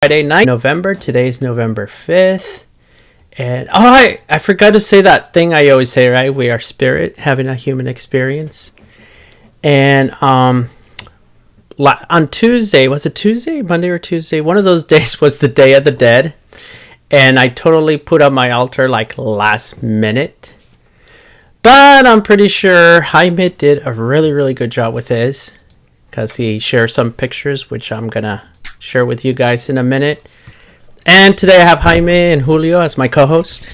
Friday night, November. Today's November 5th. And I forgot to say that thing I always say, right? We are spirit having a human experience. And on Tuesday, was it Tuesday, Monday or Tuesday? One of those days was the Day of the Dead. And I totally put up my altar like last minute. But I'm pretty sure Jaime did a really, really good job with his, because he shared some pictures, which I'm going to share with you guys in a minute. And today I have Jaime and Julio as my co-host.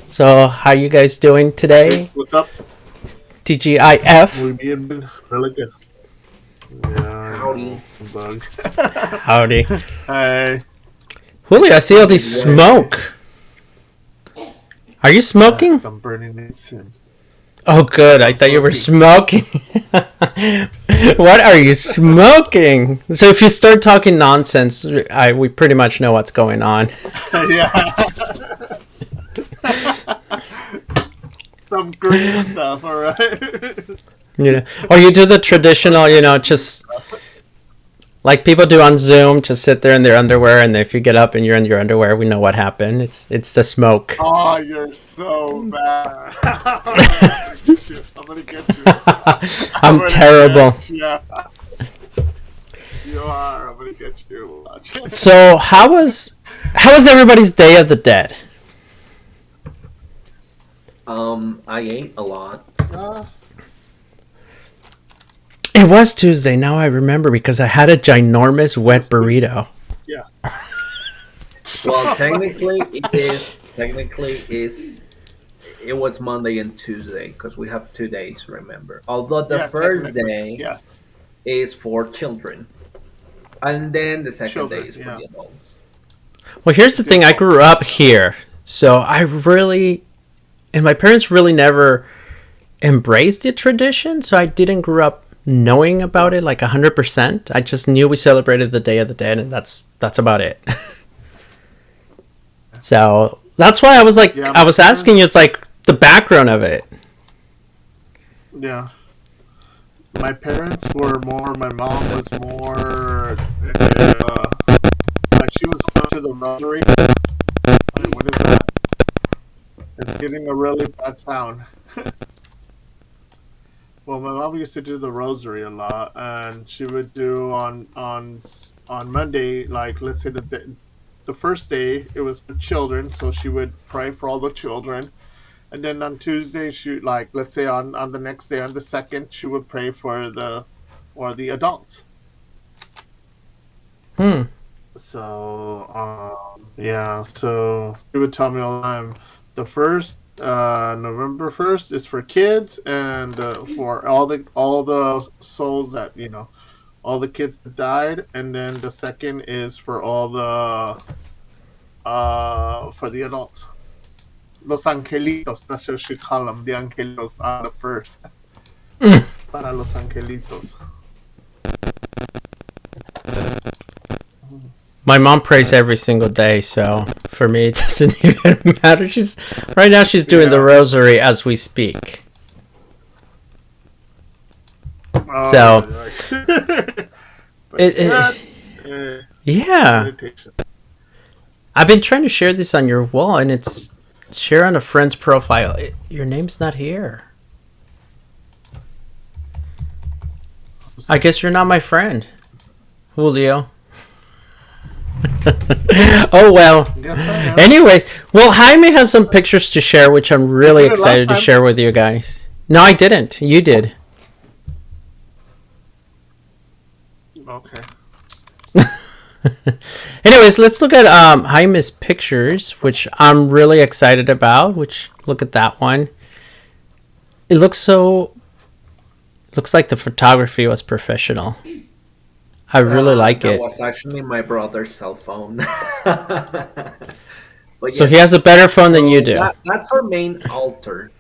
So how are you guys doing today? What's up? TGIF. We're being really good. Yeah. Howdy. Bug. Howdy. Hi. Julio, I see all this smoke. Are you smoking? I'm burning it soon. Oh, good. I thought you were smoking. What are you smoking? So if you start talking nonsense, we pretty much know what's going on. Yeah. Some green stuff, alright? Or you do the traditional, just like people do on Zoom, just sit there in their underwear, and if you get up and you're in your underwear, we know what happened. It's the smoke. Oh, you're so bad. I'm gonna get you. I'm terrible. Yeah. You are. I'm gonna get you. Watch. So how was everybody's Day of the Dead? I ate a lot. It was Tuesday. Now I remember because I had a ginormous wet burrito. Yeah. Well, technically it was Monday and Tuesday because we have 2 days. Remember, although the first day is for children, and then the second day is for the adults. Well, here's the thing. I grew up here, so and my parents really never embraced the tradition, so I didn't grow up knowing about it like 100%. I just knew we celebrated the Day of the Dead, and that's about it. So that's why I was like, I was asking you, it's like the background of it. Yeah. My parents were more, my mom was more, like she was going to the rosary. Wait, what is that? It's giving a really bad sound. Well, my mom used to do the rosary a lot, and she would do on Monday, like let's say the first day it was for children, so she would pray for all the children, and then on Tuesday she let's say on the next day on the second she would pray for the adults. So yeah, so she would tell me all the time the first. November 1st is for kids and for all the souls that all the kids that died, and then the second is for all the for the adults. Los angelitos, that's what she call them. The angelitos are the first. Para los angelitos. My mom prays every single day, so for me it doesn't even matter. She's doing the rosary as we speak. So yeah. I've been trying to share this on your wall, and it's share on a friend's profile. Your name's not here. I guess you're not my friend, Julio. Oh well. Anyways, well, Jaime has some pictures to share, which I'm really excited to share with you guys. No, I didn't. You did. Okay. Anyways, let's look at Jaime's pictures, which I'm really excited about. Which, look at that one. It looks like the photography was professional. I really like it. That was actually my brother's cell phone. So he has a better phone than you do. That's our main altar.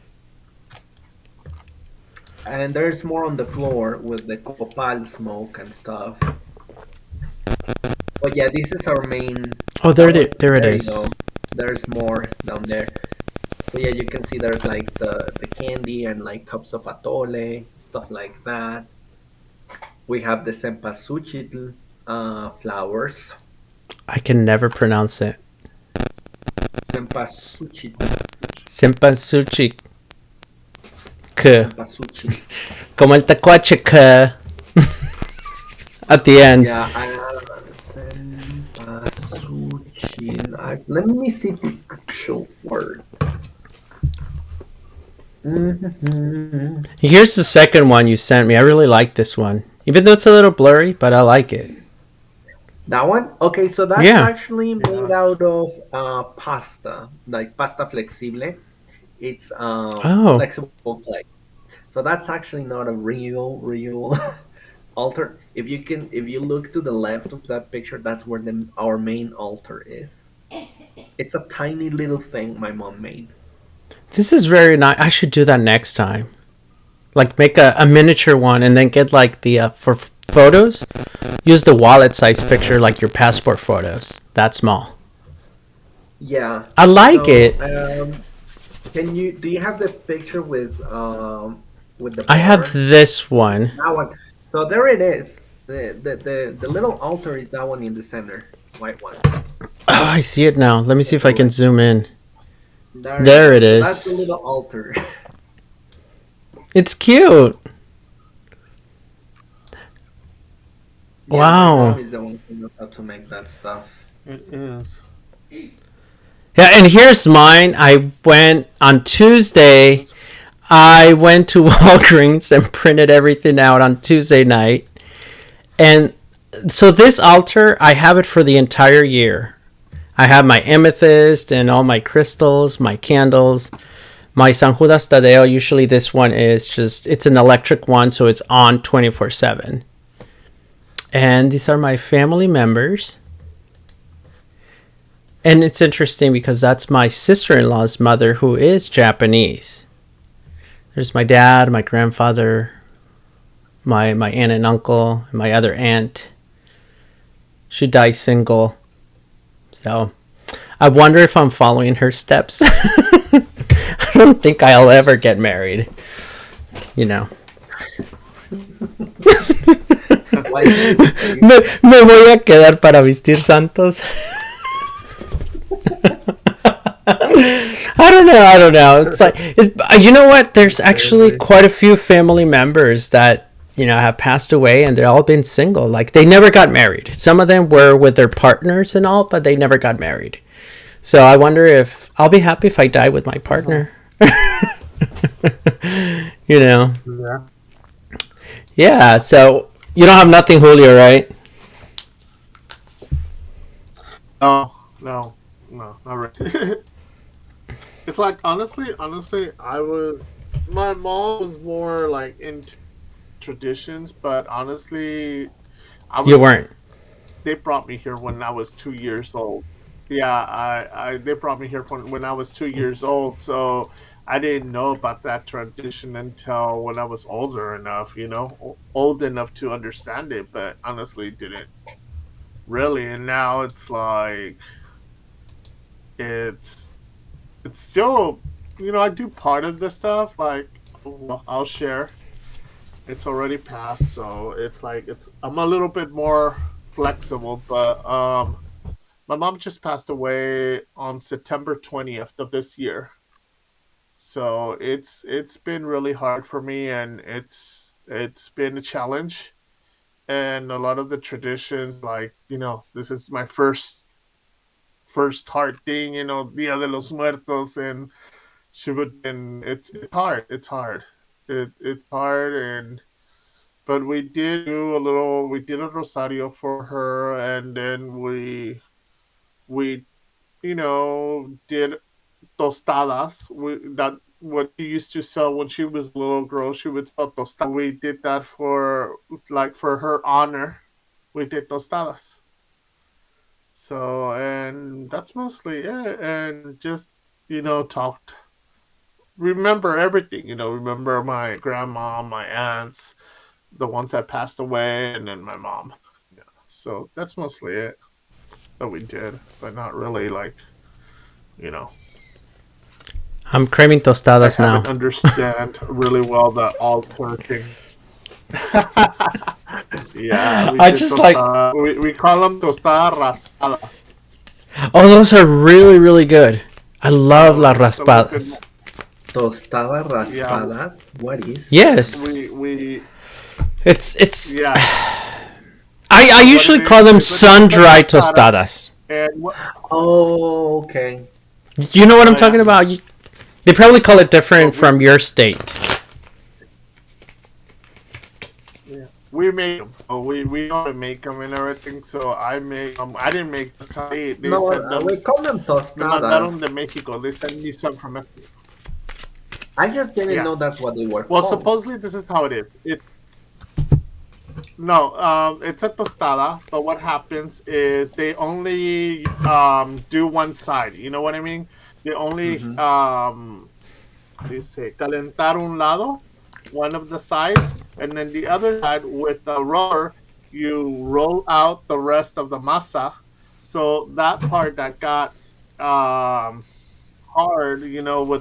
And there's more on the floor with the copal smoke and stuff. But yeah, this is our main. Oh, there it is. There's more down there. So yeah, you can see there's like the candy and like cups of atole, stuff like that. We have the cempasúchil flowers. I can never pronounce it. Cempasúchil. Cempasúchil. Cempasúchil. Como el tacuache at the end. Yeah, cempasúchil. Let me see the actual word. Mm-hmm. Here's the second one you sent me. I really like this one. Even though it's a little blurry, but I like it. That one? Okay, so that's actually made out of pasta, like pasta flexible. It's flexible clay. So that's actually not a real altar. If you look to the left of that picture, that's where our main altar is. It's a tiny little thing my mom made. This is very nice. I should do that next time. Like make a miniature one and then get like the for photos, use the wallet size picture like your passport photos. That small. Yeah. I like it. Do you have the picture with the bar? I have this one. That one. So there it is. The little altar is that one in the center. White one. Oh, I see it now. Let me see if I can zoom in. There it is. That's the little altar. It's cute. Yeah, wow. My mom is the one who knows how to make that stuff. It is. Yeah, and here's mine. I went on Tuesday. I went to Walgreens and printed everything out on Tuesday night. And so this altar, I have it for the entire year. I have my amethyst and all my crystals, my candles. My San Judas Tadeo, usually this one is just, it's an electric one, so it's on 24/7. And these are my family members. And it's interesting because that's my sister-in-law's mother, who is Japanese. There's my dad, my grandfather, my aunt and uncle, and my other aunt. She died single. So I wonder if I'm following her steps. I don't think I'll ever get married. You know. me voy a quedar para vestir santos. I don't know. It's like, you know what? There's actually quite a few family members that, you know, have passed away and they've all been single. Like, they never got married. Some of them were with their partners and all, but they never got married. So I wonder if I'll be happy if I die with my partner. You know. Yeah. Yeah, so you don't have nothing, Julio, right? No, not really. It's like honestly, my mom was more like into traditions, but honestly, you weren't. They brought me here when I was 2 years old. Yeah, they brought me here when I was 2 years old, so I didn't know about that tradition until when I was older enough, you know, old enough to understand it, but honestly didn't really. And now it's like, it's still, you know, I do part of the stuff, like, I'll share. It's already passed, so it's like, I'm a little bit more flexible, but my mom just passed away on September 20th of this year. So it's been really hard for me, and it's been a challenge. And a lot of the traditions, like, you know, this is my first hard thing, you know, Dia de los Muertos, and and it's hard. It's hard. It's hard, and but we did a rosario for her, and then we you know, did tostadas. That what she used to sell when she was a little girl. She would sell tostadas. We did that for her honor. We did tostadas. So, and that's mostly it. And just, you know, talked. Remember everything. You know, remember my grandma, my aunts, the ones that passed away, and then my mom. Yeah. So that's mostly it that we did, but not really like, you know. I'm craving tostadas now. I understand really well the altar thing. Yeah, I just like. we call them tostada raspada. Oh, those are really, really good. I love las raspadas. Tostada raspadas. Yeah, What is that? Yes, we it's. yeah. I So what usually it call them is a triple sun-dried tostada, tostadas. and what? Oh, okay. You know what I'm Oh talking yeah. about? They probably call it Well, different from your state. yeah, we make them. Oh, we know how to make them and everything. So I make them. I didn't make this. They No, sent them. we call them Me tostadas. mandaron de Mexico. They sent me some from Mexico. I just didn't Yeah. know that's what they were Well, called. supposedly this is how it is. No, it's a tostada, but what happens is they only do one side. You know what I mean? They only Mm-hmm. how do you say, calentar un lado, one of the sides, and then the other side with the roller, you roll out the rest of the masa. So that part that got hard, with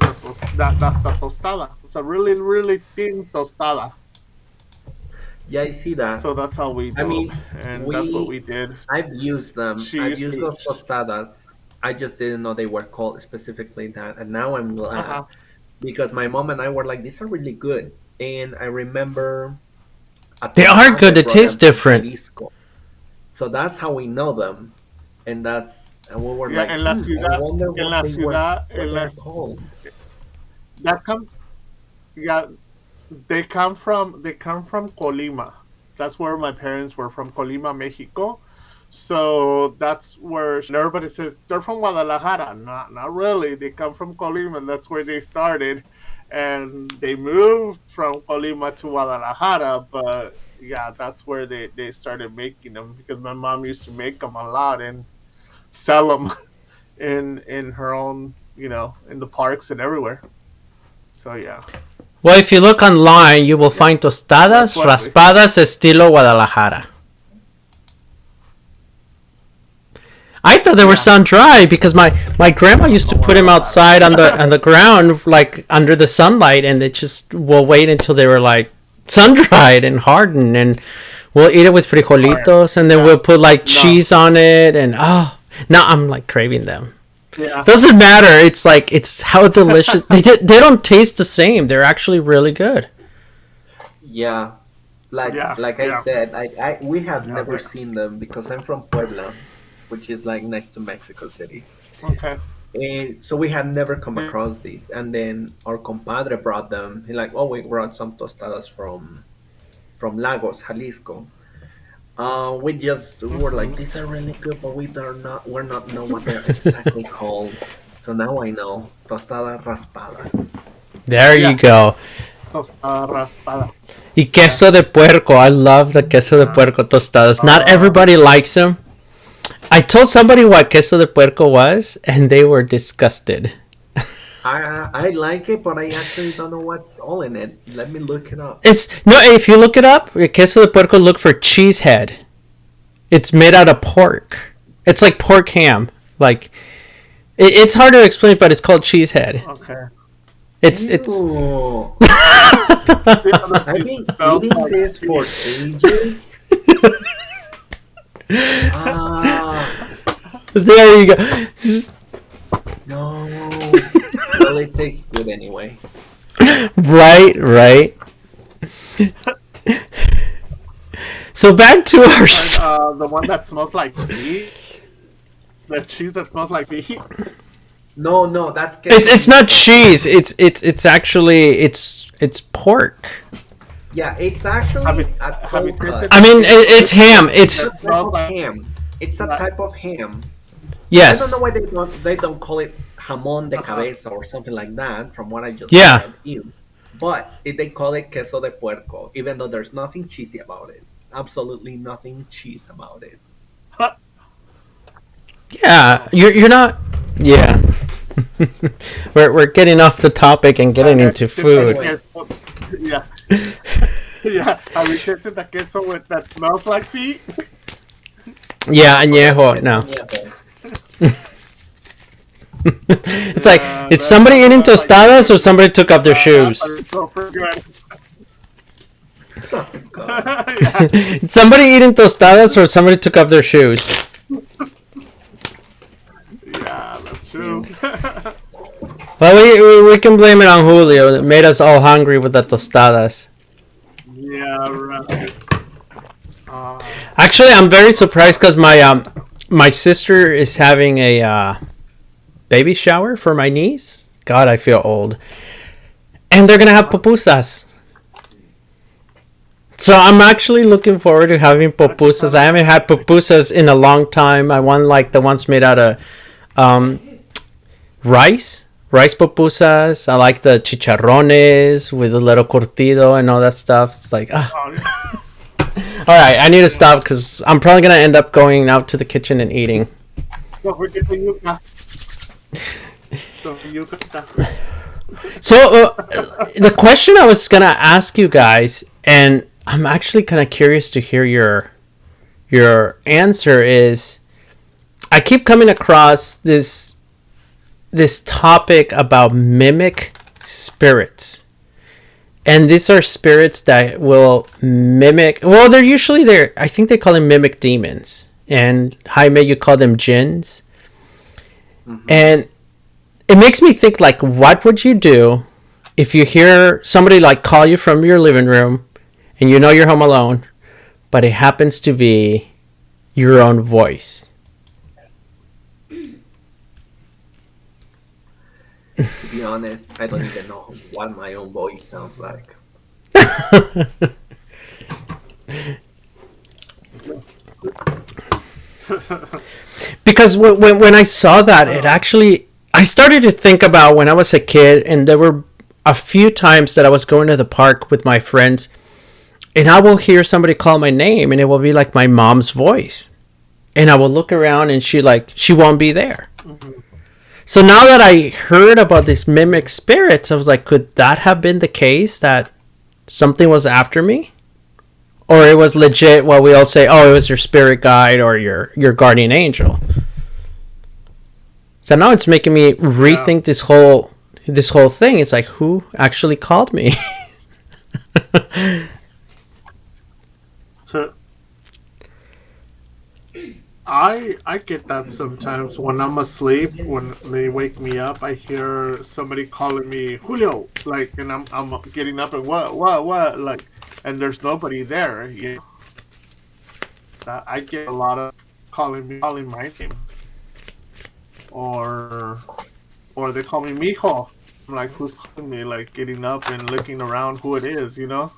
that's the tostada. It's a really really thin tostada. Yeah, I see that. So that's how we I do them, mean, and that's what we we did. I've used them. She I've used used to. those tostadas. I just didn't know they were called specifically that. And now I'm glad Uh-huh. because my mom and I were like, these are really good. And I remember a They are good. compadre They brought taste them from different. Jalisco. So that's how we know them. And we were Yeah, like, I wonder en la ciudad, what they're called. that comes. Yeah, they come from Colima. That's where my parents were from, Colima, Mexico. So that's where, and everybody says they're from Guadalajara. Not really. They come from Colima, and that's where they started. And they moved from Colima to Guadalajara, but yeah, that's where they started making them because my mom used to make them a lot and sell them in her own, in the parks and everywhere. So yeah, Well, if you look online, you will yeah, find that's tostadas what we. raspadas estilo Guadalajara. I thought they were Yeah, sun dry because my grandma used to from put them Guadalajara. outside on the ground like under the sunlight, and they just will wait until they were like sun dried and hardened, and we'll eat it with Oh yeah, frijolitos, and then yeah. we'll put like No, cheese on it, and oh, now I'm like craving them. yeah, Doesn't matter. It's like it's how delicious they don't taste the same. They're actually really good. Yeah. yeah, Like I yeah. said, I we have Yeah, never seen them because I'm from Puebla, which is like next to Mexico City. okay. And so we had never come Yeah. across these. And then our compadre brought them. He like, oh, we brought some tostadas from Lagos, Jalisco. We just were like, Mhm. these are really good, but we're not know what they're exactly called. So now I know tostadas raspadas. There you Yeah, go. tostada raspada. Y Yeah. queso de puerco. I love the queso de Uh, puerco tostadas. Not uh, everybody likes them. I told somebody what queso de puerco was, and they were disgusted. I like it, but I actually don't know what's all in it. Let me look it up. It's no. If you look it up, queso de puerco, look for cheese head. It's made out of pork. It's like pork ham. Like it's hard to explain, but it's called cheese head. okay. It's. Ew. The other I've piece been smells eating like this for fish. ages. Ah, There you go. no. Well, it tastes good anyway. Right, right. So back to our. And the one that smells like feet, the cheese that smells like feet. No, no, that's It's not quesadilla. cheese. It's actually it's pork. Yeah, it's Have you actually a have you cold tasted cut. I the mean, queso it's ham. It's It's a that type smells of like ham. It's a like type of ham. I don't know yes, why they don't call it jamón de uh-huh. cabeza or something like that. From what I just yeah, said, ew. But they call it queso de puerco, even though there's nothing cheesy about it. Absolutely nothing cheese about it. yeah. You're not. Yeah, we're getting off the topic and getting Have into you tasted the food. Anyway, queso? Yeah, yeah. Have you tasted the queso that smells like feet? Yeah, añejo. queso No, añejo. it's like Yeah, it's that somebody eating smells like tostadas feet. or somebody took off their But shoes. it's so pretty good. Oh, God. Somebody eating tostadas or somebody took off their shoes? Yeah, that's true. Well, we can blame it on Julio. It made us all hungry with the tostadas. Yeah, right. Actually, I'm very surprised because my sister is having a baby shower for my niece. God, I feel old. And they're gonna have pupusas. So I'm actually looking forward to having pupusas. I haven't had pupusas in a long time. I want like the ones made out of rice pupusas. I like the chicharrones with a little curtido and all that stuff. It's like, all right, I need to stop because I'm probably gonna end up going out to the kitchen and eating. Don't forget the yuca. So the question I was gonna ask you guys, and I'm actually kind of curious to hear your answer, is I keep coming across this topic about mimic spirits. And these are spirits that will mimic, well, they're usually there. I think they call them mimic demons. And Jaime, you call them jinns. Mm-hmm. And it makes me think, like, what would you do if you hear somebody like call you from your living room and you know you're home alone, but it happens to be your own voice? To be honest, I don't even know what my own voice sounds like. Because when I saw that, it actually, I started to think about when I was a kid, and there were a few times that I was going to the park with my friends, and I will hear somebody call my name, and it will be like my mom's voice. And I will look around, and she won't be there. Mm-hmm. So now that I heard about these mimic spirits, I was like, could that have been the case, that something was after me? Or it was legit what we all say, oh, it was your spirit guide or your guardian angel. So now it's making me rethink this whole thing. It's like, who actually called me? So I get that sometimes when I'm asleep. When they wake me up, I hear somebody calling me Julio, like, and I'm getting up and what, like, and there's nobody there. You know, I get a lot of calling my name, or they call me Mijo. I'm like, who's calling me? Like, getting up and looking around who it is, you know?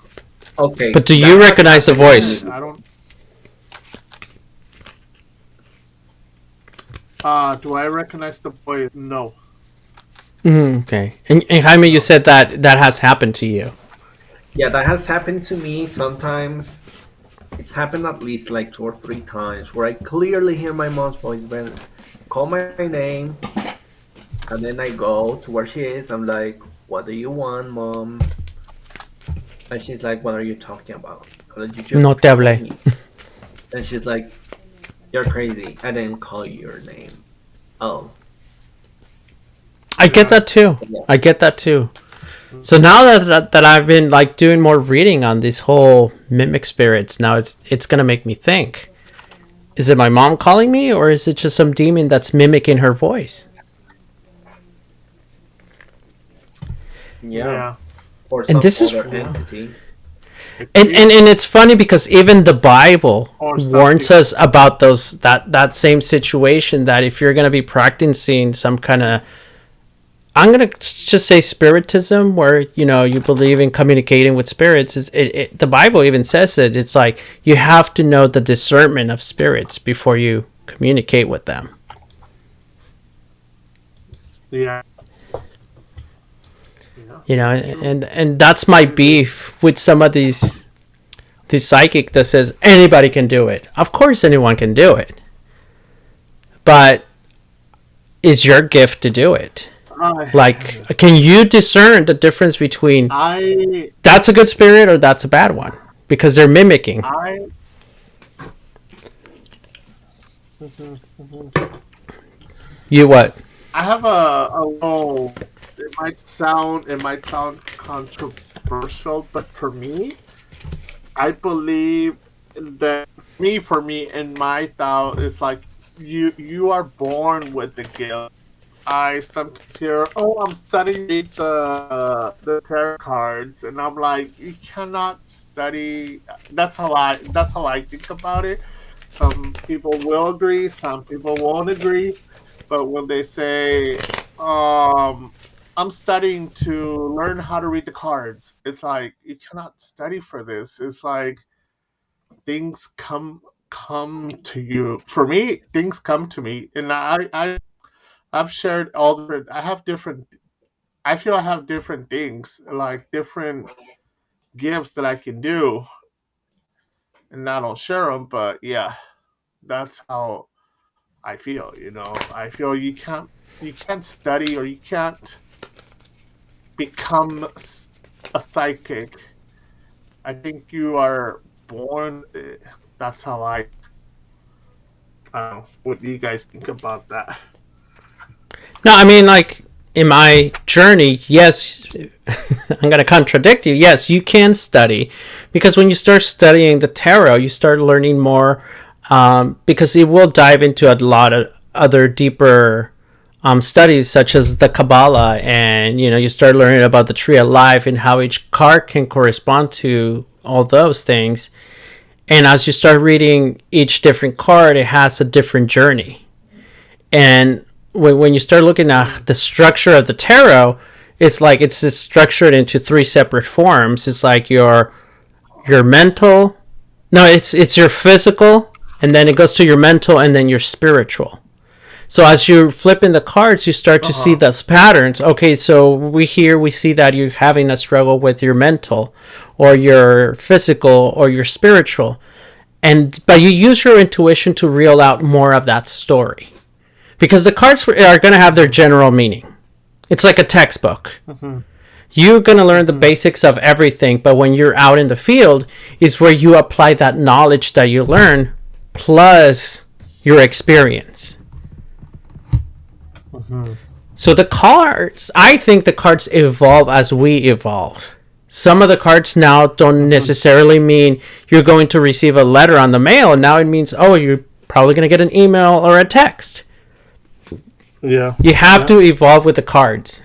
Okay. But do you recognize the voice? I don't. Do I recognize the voice? No. Okay. And Jaime, you said that has happened to you. Yeah, that has happened to me sometimes. It's happened at least like 2 or 3 times where I clearly hear my mom's voice call my name, and then I go to where she is. I'm like, what do you want, Mom? And she's like, what are you talking about? No te hablé. And she's like, you're crazy. I didn't call you your name. Oh. I get that too. I get that too. So now that I've been like doing more reading on this whole mimic spirits, now it's gonna make me think: is it my mom calling me, or is it just some demon that's mimicking her voice? Yeah. Or some other entity. And it's funny because even the Bible warns us about that same situation, that if you're gonna be practicing some kind of, I'm going to just say spiritism, where, you know, you believe in communicating with spirits, the Bible even says it. It's like you have to know the discernment of spirits before you communicate with them. Yeah. You know, and that's my beef with some of these psychic that says anybody can do it. Of course anyone can do it. But is your gift to do it? Like, can you discern the difference between that's a good spirit or that's a bad one? Because they're mimicking. You what? I have a little. It might sound controversial, but for me, I believe that for me, in my thought, it's like you are born with the gift. I sometimes hear, "Oh, I'm studying the tarot cards," and I'm like, "You cannot study." That's how I think about it. Some people will agree, some people won't agree, but when they say, "I'm studying to learn how to read the cards," it's like you cannot study for this. It's like things come to you. For me, things come to me, and I've shared all different. I have different. I feel I have different things, like different gifts that I can do, and I don't share them. But yeah, that's how I feel. I feel you can't study or you can't become a psychic. I think you are born. That's how I don't know. What do you guys think about that? No, I mean, like, in my journey, yes, I'm going to contradict you. Yes, you can study, because when you start studying the tarot, you start learning more, because it will dive into a lot of other deeper studies, such as the Kabbalah, and you start learning about the tree of life and how each card can correspond to all those things. And as you start reading each different card, it has a different journey. And when you start looking at the structure of the tarot, it's like it's just structured into three separate forms. It's like your mental, no, it's your physical, and then it goes to your mental, and then your spiritual. So as you flip in the cards, you start to see those patterns. Okay, so we see that you're having a struggle with your mental, or your physical, or your spiritual, but you use your intuition to reel out more of that story, because the cards are going to have their general meaning. It's like a textbook. You're going to learn the basics of everything, but when you're out in the field is where you apply that knowledge that you learn plus your experience. So the cards, I think the cards evolve as we evolve. Some of the cards now don't necessarily mean you're going to receive a letter on the mail, and now it means, oh, you're probably going to get an email or a text. Yeah. You have to evolve with the cards.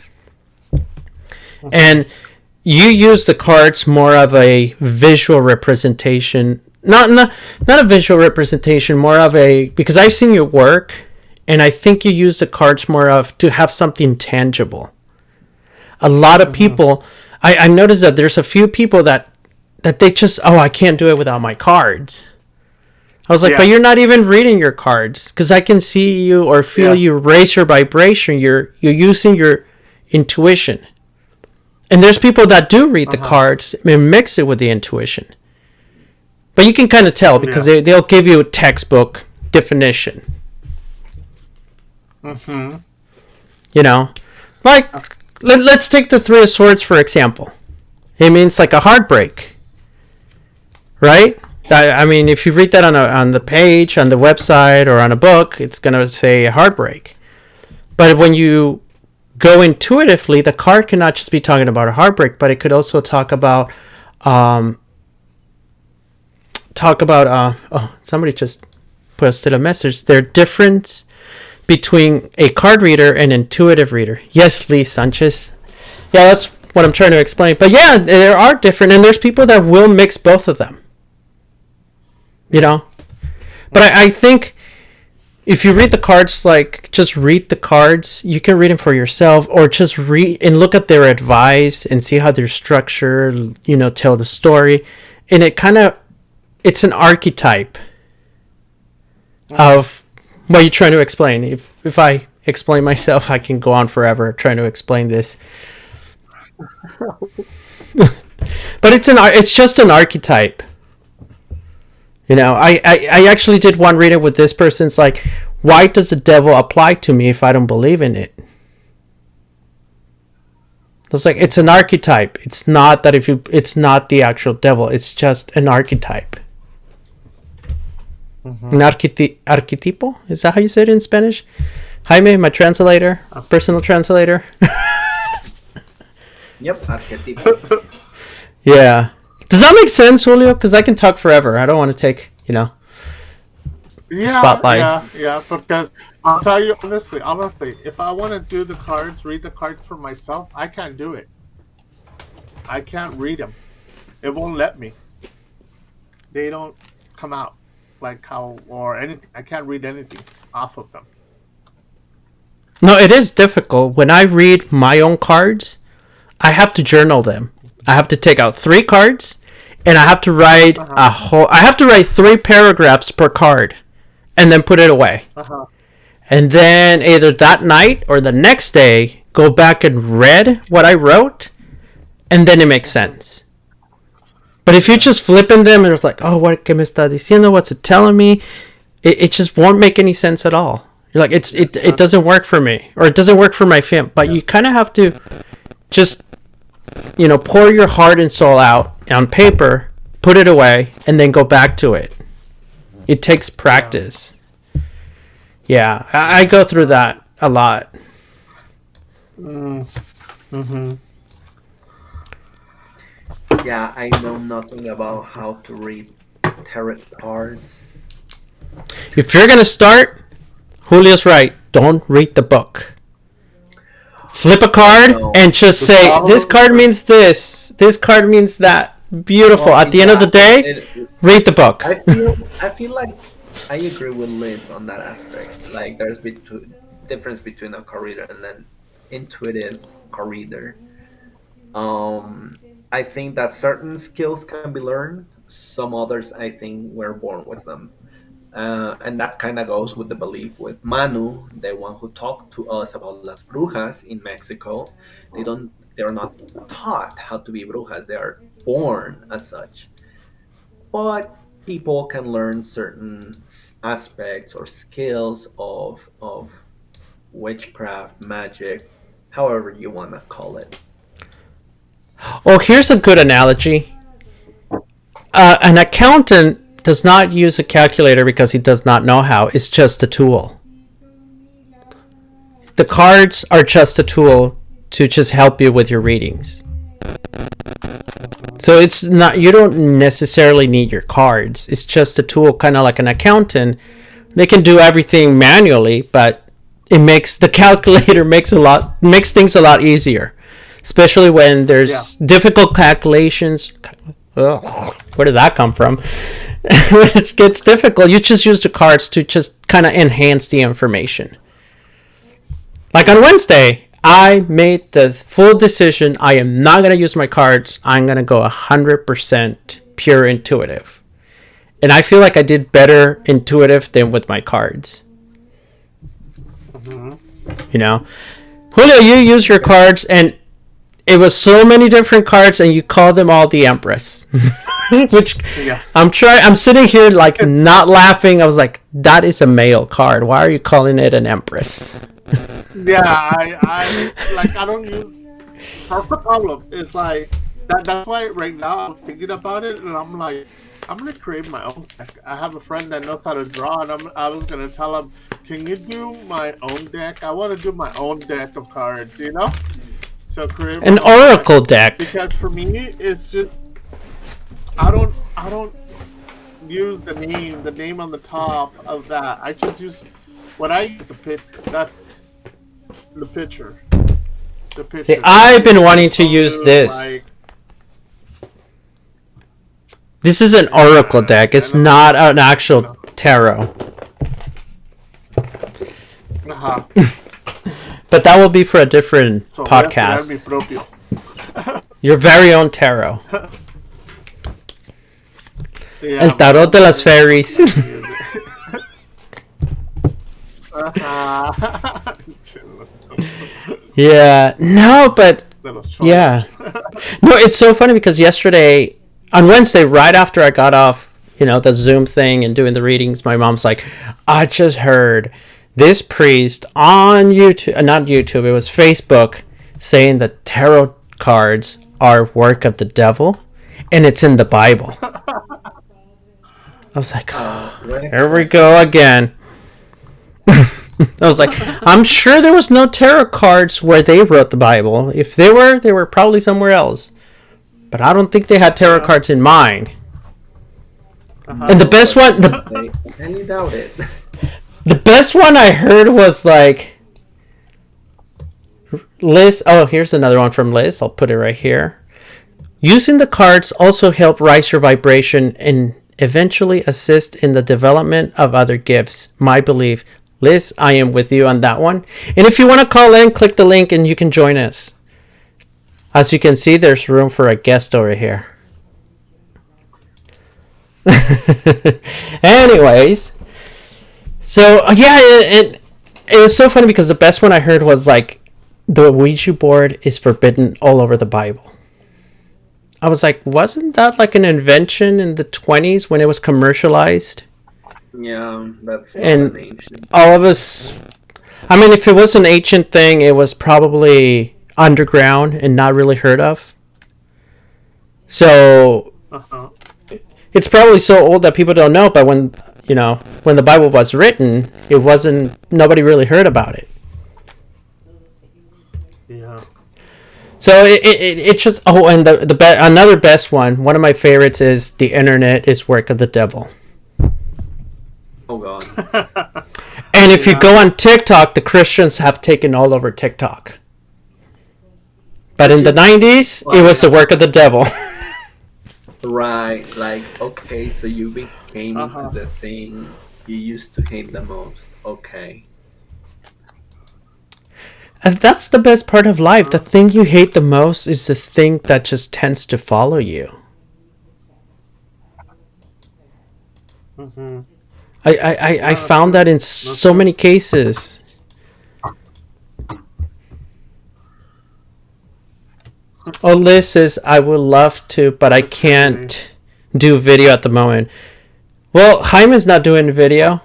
And you use the cards more of a visual representation. Not a visual representation, more of a, because I've seen your work, and I think you use the cards more of to have something tangible. A lot of people, I noticed that there's a few people that they just, I can't do it without my cards. I was like, but you're not even reading your cards, because I can see you or feel you raise your vibration. You're using your intuition. And there's people that do read the cards and mix it with the intuition. But you can kind of tell, because they'll give you a textbook definition. Like, let's take the Three of Swords for example. It means like a heartbreak, right? I mean, if you read that on the page, on the website, or on a book, it's going to say heartbreak. But when you go intuitively, the card cannot just be talking about a heartbreak, but it could also talk about somebody just posted a message. Their difference between a card reader and intuitive reader. Yes, Lee Sanchez. Yeah, that's what I'm trying to explain. But yeah, there are different, and there's people that will mix both of them. But I think if you read the cards, like, just read the cards, you can read them for yourself, or just read and look at their advice and see how they're structured, tell the story. And it's an archetype of what you're trying to explain. If I explain myself, I can go on forever trying to explain this. But it's just an archetype. I actually did one reading with this person. It's like, why does the devil apply to me if I don't believe in it? It's like, it's an archetype. It's not that it's not the actual devil. It's just an archetype. An arquetipo? Is that how you say it in Spanish? Jaime, my translator, personal translator. Yep, arquetipo. Yeah. Does that make sense, Julio? Because I can talk forever. I don't want to take, the spotlight. Yeah. Because I'll tell you honestly, if I want to do the cards, read the cards for myself, I can't do it. I can't read them. It won't let me. They don't come out like how or anything. I can't read anything off of them. No, it is difficult. When I read my own cards, I have to journal them. I have to take out 3 cards, and I have to write I have to write 3 paragraphs per card, and then put it away. And then either that night or the next day, go back and read what I wrote, and then it makes sense. But if you're just flipping them and it's like, oh, what que me está diciendo? What's it telling me? It just won't make any sense at all. You're like, it doesn't work for me, or it doesn't work for my film. But you kind of have to just, pour your heart and soul out on paper, put it away, and then go back to it. It takes practice. Yeah, I go through that a lot. Mm-hmm. Yeah, I know nothing about how to read tarot cards. If you're gonna start, Julio's right. Don't read the book. Flip a card and just say, this card means this. This card means that. Beautiful. Well, at the end of the day, read the book. I feel like I agree with Liz on that aspect. Like, there's difference between a card reader and an intuitive card reader. I think that certain skills can be learned. Some others, I think, we're born with them. And that kind of goes with the belief with Manu, the one who talked to us about las brujas in Mexico. They're not taught how to be brujas. They are born as such. But people can learn certain aspects or skills of witchcraft, magic, however you want to call it. Oh, here's a good analogy. An accountant does not use a calculator because he does not know how. It's just a tool. The cards are just a tool to just help you with your readings. So it's not, you don't necessarily need your cards. It's just a tool, kind of like an accountant. They can do everything manually, but the calculator makes things a lot easier, especially when there's difficult calculations. Ugh, where did that come from? When it gets difficult, you just use the cards to just kind of enhance the information. Like on Wednesday, I made the full decision. I am not going to use my cards. I'm going to go 100% pure intuitive. And I feel like I did better intuitive than with my cards. Mm-hmm. Julio, you use your cards, and it was so many different cards, and you call them all the Empress. Which I'm sitting here like not laughing. I was like, that is a male card. Why are you calling it an Empress? Yeah, I don't use. That's the problem. It's like that's why right now I'm thinking about it, and I'm like, I'm gonna create my own deck. I have a friend that knows how to draw, and I was gonna tell him, can you do my own deck? I want to do my own deck of cards, So create an oracle deck. Because for me, it's just I don't use the name on the top of that. I just use what I use the picture. See, I've been wanting to use this. This is an oracle deck. It's not an actual tarot. But that will be for a different podcast. Your very own tarot. El tarot de las fairies. Yeah. No, but yeah. No, it's so funny because yesterday, on Wednesday, right after I got off, the Zoom thing and doing the readings, my mom's like, I just heard this priest on YouTube, not YouTube, it was Facebook, saying that tarot cards are work of the devil, and it's in the Bible. I was like, here we go again. I was like, I'm sure there was no tarot cards where they wrote the Bible. If they were probably somewhere else. but I don't think they had tarot cards in mine. And the best one, I doubt it. The best one I heard was like Liz. Oh, here's another one from Liz. I'll put it right here. Using the cards also help rise your vibration and eventually assist in the development of other gifts. My belief. Liz, I am with you on that one. And if you want to call in, click the link and you can join us. As you can see, there's room for a guest over here. Anyways, so yeah, it was so funny because the best one I heard was like the Ouija board is forbidden all over the Bible. I was like, wasn't that like an invention in the 1920s when it was commercialized? Yeah, that's and ancient. All of us, I mean, if it was an ancient thing, it was probably underground and not really heard of. So it's probably so old that people don't know, but when the Bible was written, it wasn't, nobody really heard about it. Yeah. So it just, and another best one of my favorites is the internet is work of the devil. Oh God. And if you go on TikTok, the Christians have taken all over TikTok. But in the 90s, it was the work of the devil. Right, like, okay, so you became into the thing you used to hate the most. Okay. And that's the best part of life. The thing you hate the most is the thing that just tends to follow you. Mm-hmm. I found that in so many cases. Oh, Liz says, I would love to, but I can't do video at the moment. Well, Jaime's not doing video.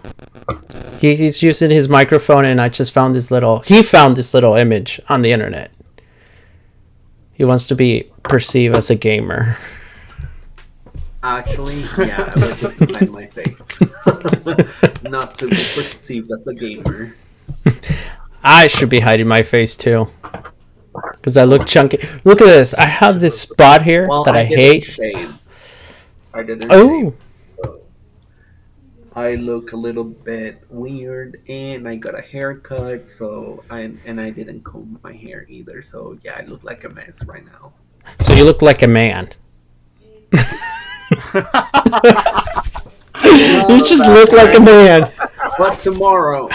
He's using his microphone, and I just found he found this little image on the internet. He wants to be perceived as a gamer. Actually, yeah, I was just behind my face. Not to be perceived as a gamer. I should be hiding my face too. Because I look chunky. Look at this. I have this spot here that I hate. Shave. I didn't Oh. shave. So I look a little bit weird, and I got a haircut, and I didn't comb my hair either. So yeah, I look like a mess right now. So you look like a man. You just look like a man. But tomorrow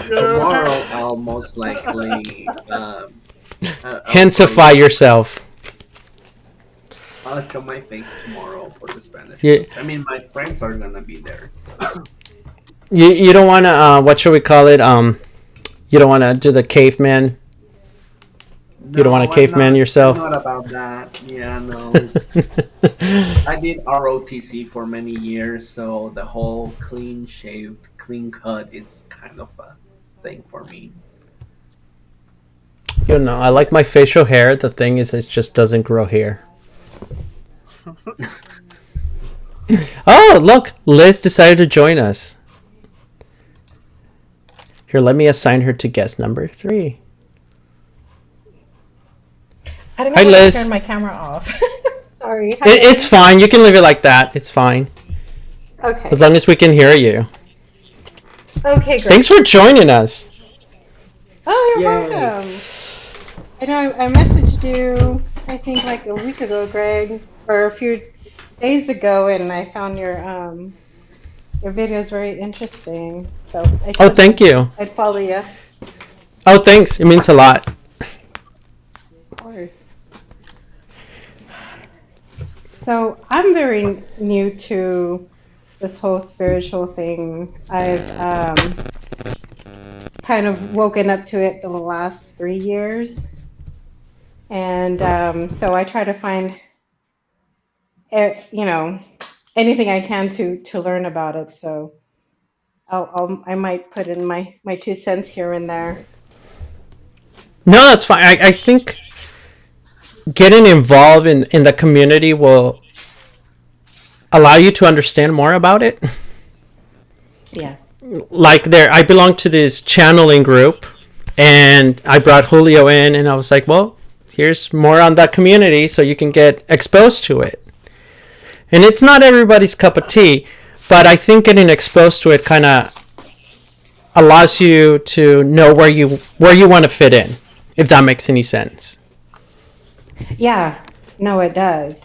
I'll most likely Hensify yourself. I'll show my face tomorrow for the Spanish. Yeah. I mean, my friends are gonna be there. So. You don't want to, what should we call it? You don't want to do the caveman? You don't want to caveman yourself? I'm not about that. Yeah, no. I did ROTC for many years, so the whole clean shaved, clean cut is kind of a thing for me. You know, I like my facial hair. The thing is, it just doesn't grow hair. Oh, look! Liz decided to join us. Here, let me assign her to guest number 3. I don't know how to turn my camera off. Sorry. It's fine. You can leave it like that. It's fine. Okay. As long as we can hear you. Okay, great. Thanks for joining us. Oh, you're welcome. I know I messaged you, I think like a week ago, Greg, or a few days ago, and I found your videos very interesting. So thank you. I'd follow you. Oh, thanks. It means a lot. Of course. So I'm very new to this whole spiritual thing. I've kind of woken up to it the last 3 years. And so I try to find, anything I can to learn about it. So I might put in my 2 cents here and there. No, that's fine. I think getting involved in the community will allow you to understand more about it. Yes. Like I belong to this channeling group, and I brought Julio in, and I was like, well, here's more on that community so you can get exposed to it. And it's not everybody's cup of tea, but I think getting exposed to it kind of allows you to know where you want to fit in, if that makes any sense. Yeah, no, it does.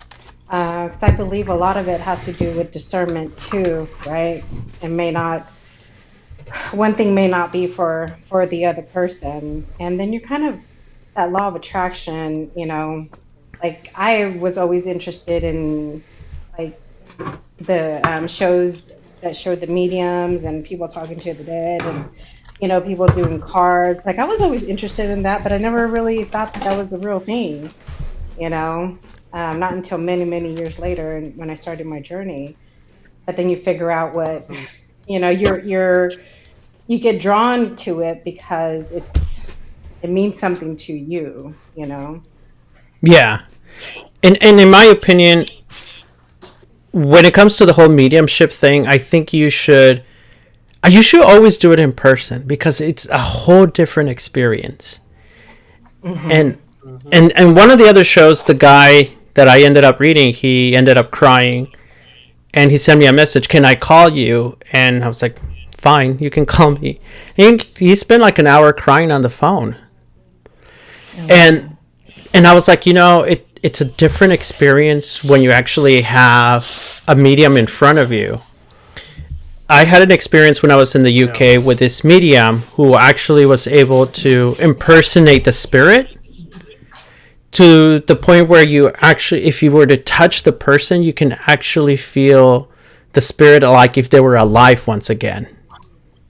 'Cause I believe a lot of it has to do with discernment too, right? It may not, one thing may not be for the other person, and then you're kind of that law of attraction, you know. Like I was always interested in like the shows that showed the mediums and people talking to the dead and people doing cards. Like I was always interested in that, but I never really thought that was a real thing. Not until many years later, and when I started my journey. But then you figure out what you get drawn to it because it means something to you. Yeah, and in my opinion, when it comes to the whole mediumship thing, I think you should always do it in person because it's a whole different experience. And one of the other shows, the guy that I ended up reading, he ended up crying, and he sent me a message, "Can I call you?" And I was like, "Fine, you can call me." And he spent like an hour crying on the phone. And I was like, it's a different experience when you actually have a medium in front of you. I had an experience when I was in the UK with this medium who actually was able to impersonate the spirit to the point where you actually, if you were to touch the person, you can actually feel the spirit like if they were alive once again.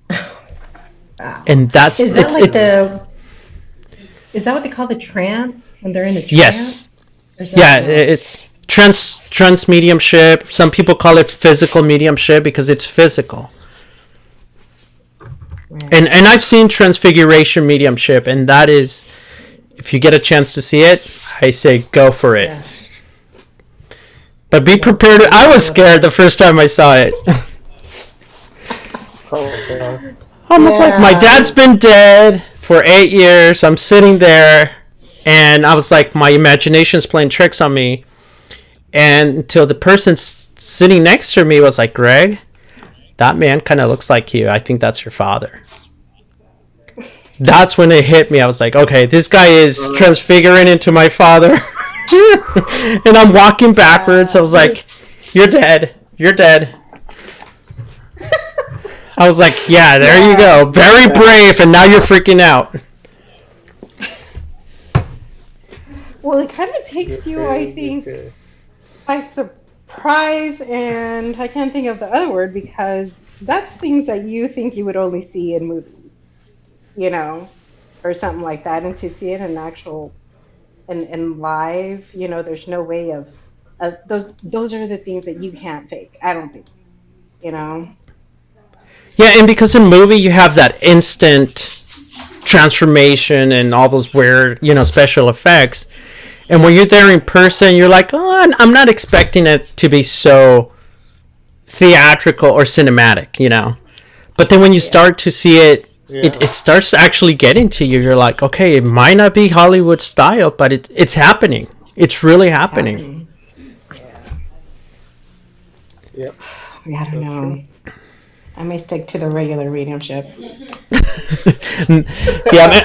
Wow. And that's is that what they call the trance when they're in a trance? Yes. Yeah, it's trance mediumship. Some people call it physical mediumship because it's physical. Right. And I've seen transfiguration mediumship, and that is, if you get a chance to see it, I say go for it. Yeah. But be prepared. I was scared the first time I saw it. Almost like my dad's been dead for 8 years. I'm sitting there, and I was like, my imagination's playing tricks on me. And until the person sitting next to me was like, "Greg, that man kind of looks like you. I think that's your father." That's when it hit me. I was like, okay, this guy is transfiguring into my father. And I'm walking backwards. I was like, "You're dead. You're dead." I was like, yeah, there you go. Very brave, and now you're freaking out. Well, it kind of takes you, I think, by surprise, and I can't think of the other word because that's things that you think you would only see in movies, or something like that. And to see it in actual, in live, there's no way of those are the things that you can't fake. I don't think, Yeah, and because in movie you have that instant transformation and all those weird, special effects. And when you're there in person, you're like, oh, I'm not expecting it to be so theatrical or cinematic, But then when you start to see it, it starts actually getting to you. You're like, okay, it might not be Hollywood style, but it's happening. It's really happening. Yeah. Yeah, I don't know. I may stick to the regular mediumship. Yeah, man,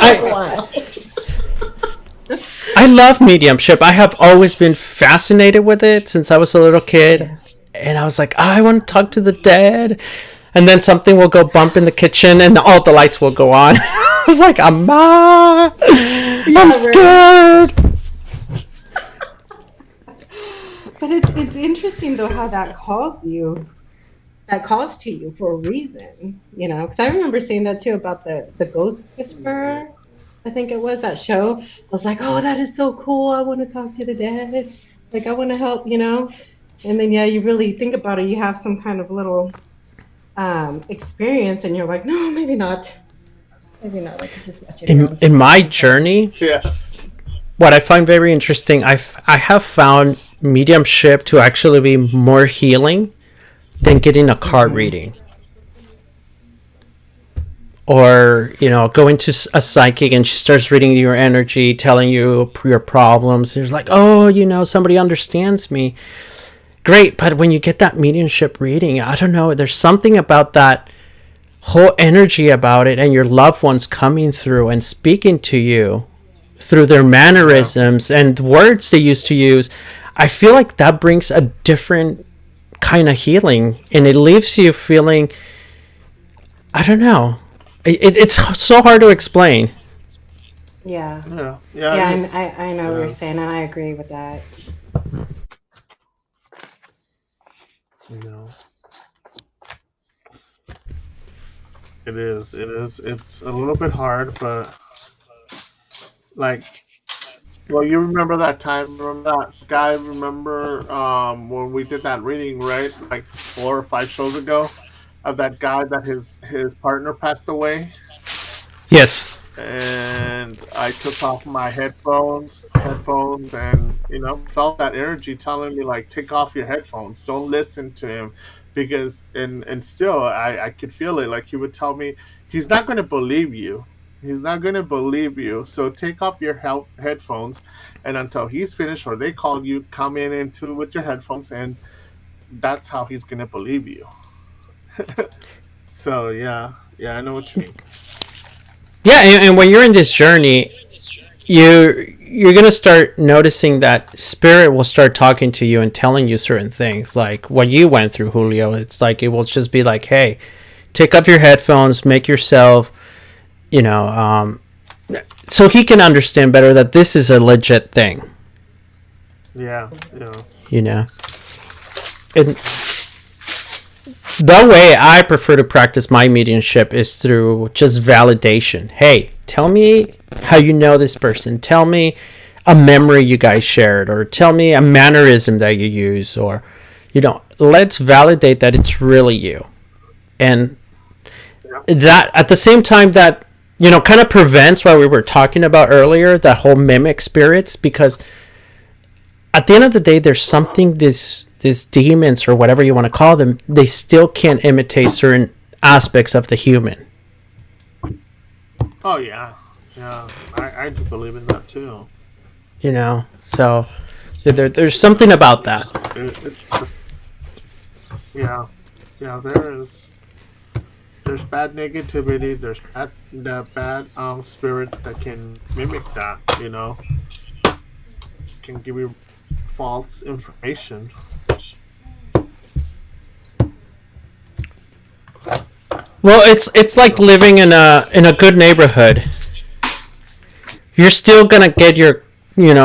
I love mediumship. I have always been fascinated with it since I was a little kid. And I was like, I want to talk to the dead. And then something will go bump in the kitchen and all the lights will go on. I was like, Amma, I'm scared. But it's interesting, though, how that calls you. That calls to you for a reason, Because I remember saying that, too, about the Ghost Whisperer. I think it was that show. I was like, oh, that is so cool. I want to talk to the dead. Like, I want to help, And then, you really think about it. You have some kind of little experience, and you're like, no, maybe not. Maybe not. Like, just watch it. In my journey, what I find very interesting, I have found mediumship to actually be more healing than getting a card reading. or go into a psychic and she starts reading your energy, telling you your problems. It's like, oh, somebody understands me. Great. But when you get that mediumship reading, I don't know, there's something about that whole energy about it, and your loved ones coming through and speaking to you through their mannerisms and words they used to use. I feel like that brings a different kind of healing, and it leaves you feeling, I don't know, it's so hard to explain. Yeah. I know what you're saying, and I agree with that. It is. It's a little bit hard, but like, well, you remember that time? Remember that guy? Remember when we did that reading, right? Like 4 or 5 shows ago, of that guy that his partner passed away. Yes. And I took off my headphones, and felt that energy telling me, like, take off your headphones, don't listen to him, because and still I could feel it. Like, he would tell me he's not going to believe you. He's not going to believe you. So take off your headphones, and until he's finished or they call you, come in with your headphones, and that's how he's going to believe you. So yeah, I know what you mean. Yeah, and when you're in this journey, you're gonna start noticing that spirit will start talking to you and telling you certain things, like what you went through, Julio. It's like it will just be like, hey, take up your headphones, make yourself, so he can understand better that this is a legit thing. Yeah. And the way I prefer to practice my mediumship is through just validation. Hey, tell me how you know this person. Tell me a memory you guys shared, or tell me a mannerism that you use, or, let's validate that it's really you. And that at the same time that, kind of prevents what we were talking about earlier, that whole mimic spirits, because at the end of the day, there's something these demons, or whatever you want to call them, they still can't imitate certain aspects of the human. Oh yeah, I do believe in that too. So there's something about that. There's bad negativity. There's bad spirits that can mimic that. Can give you false information. Well, it's like living in a good neighborhood. You're still gonna get your,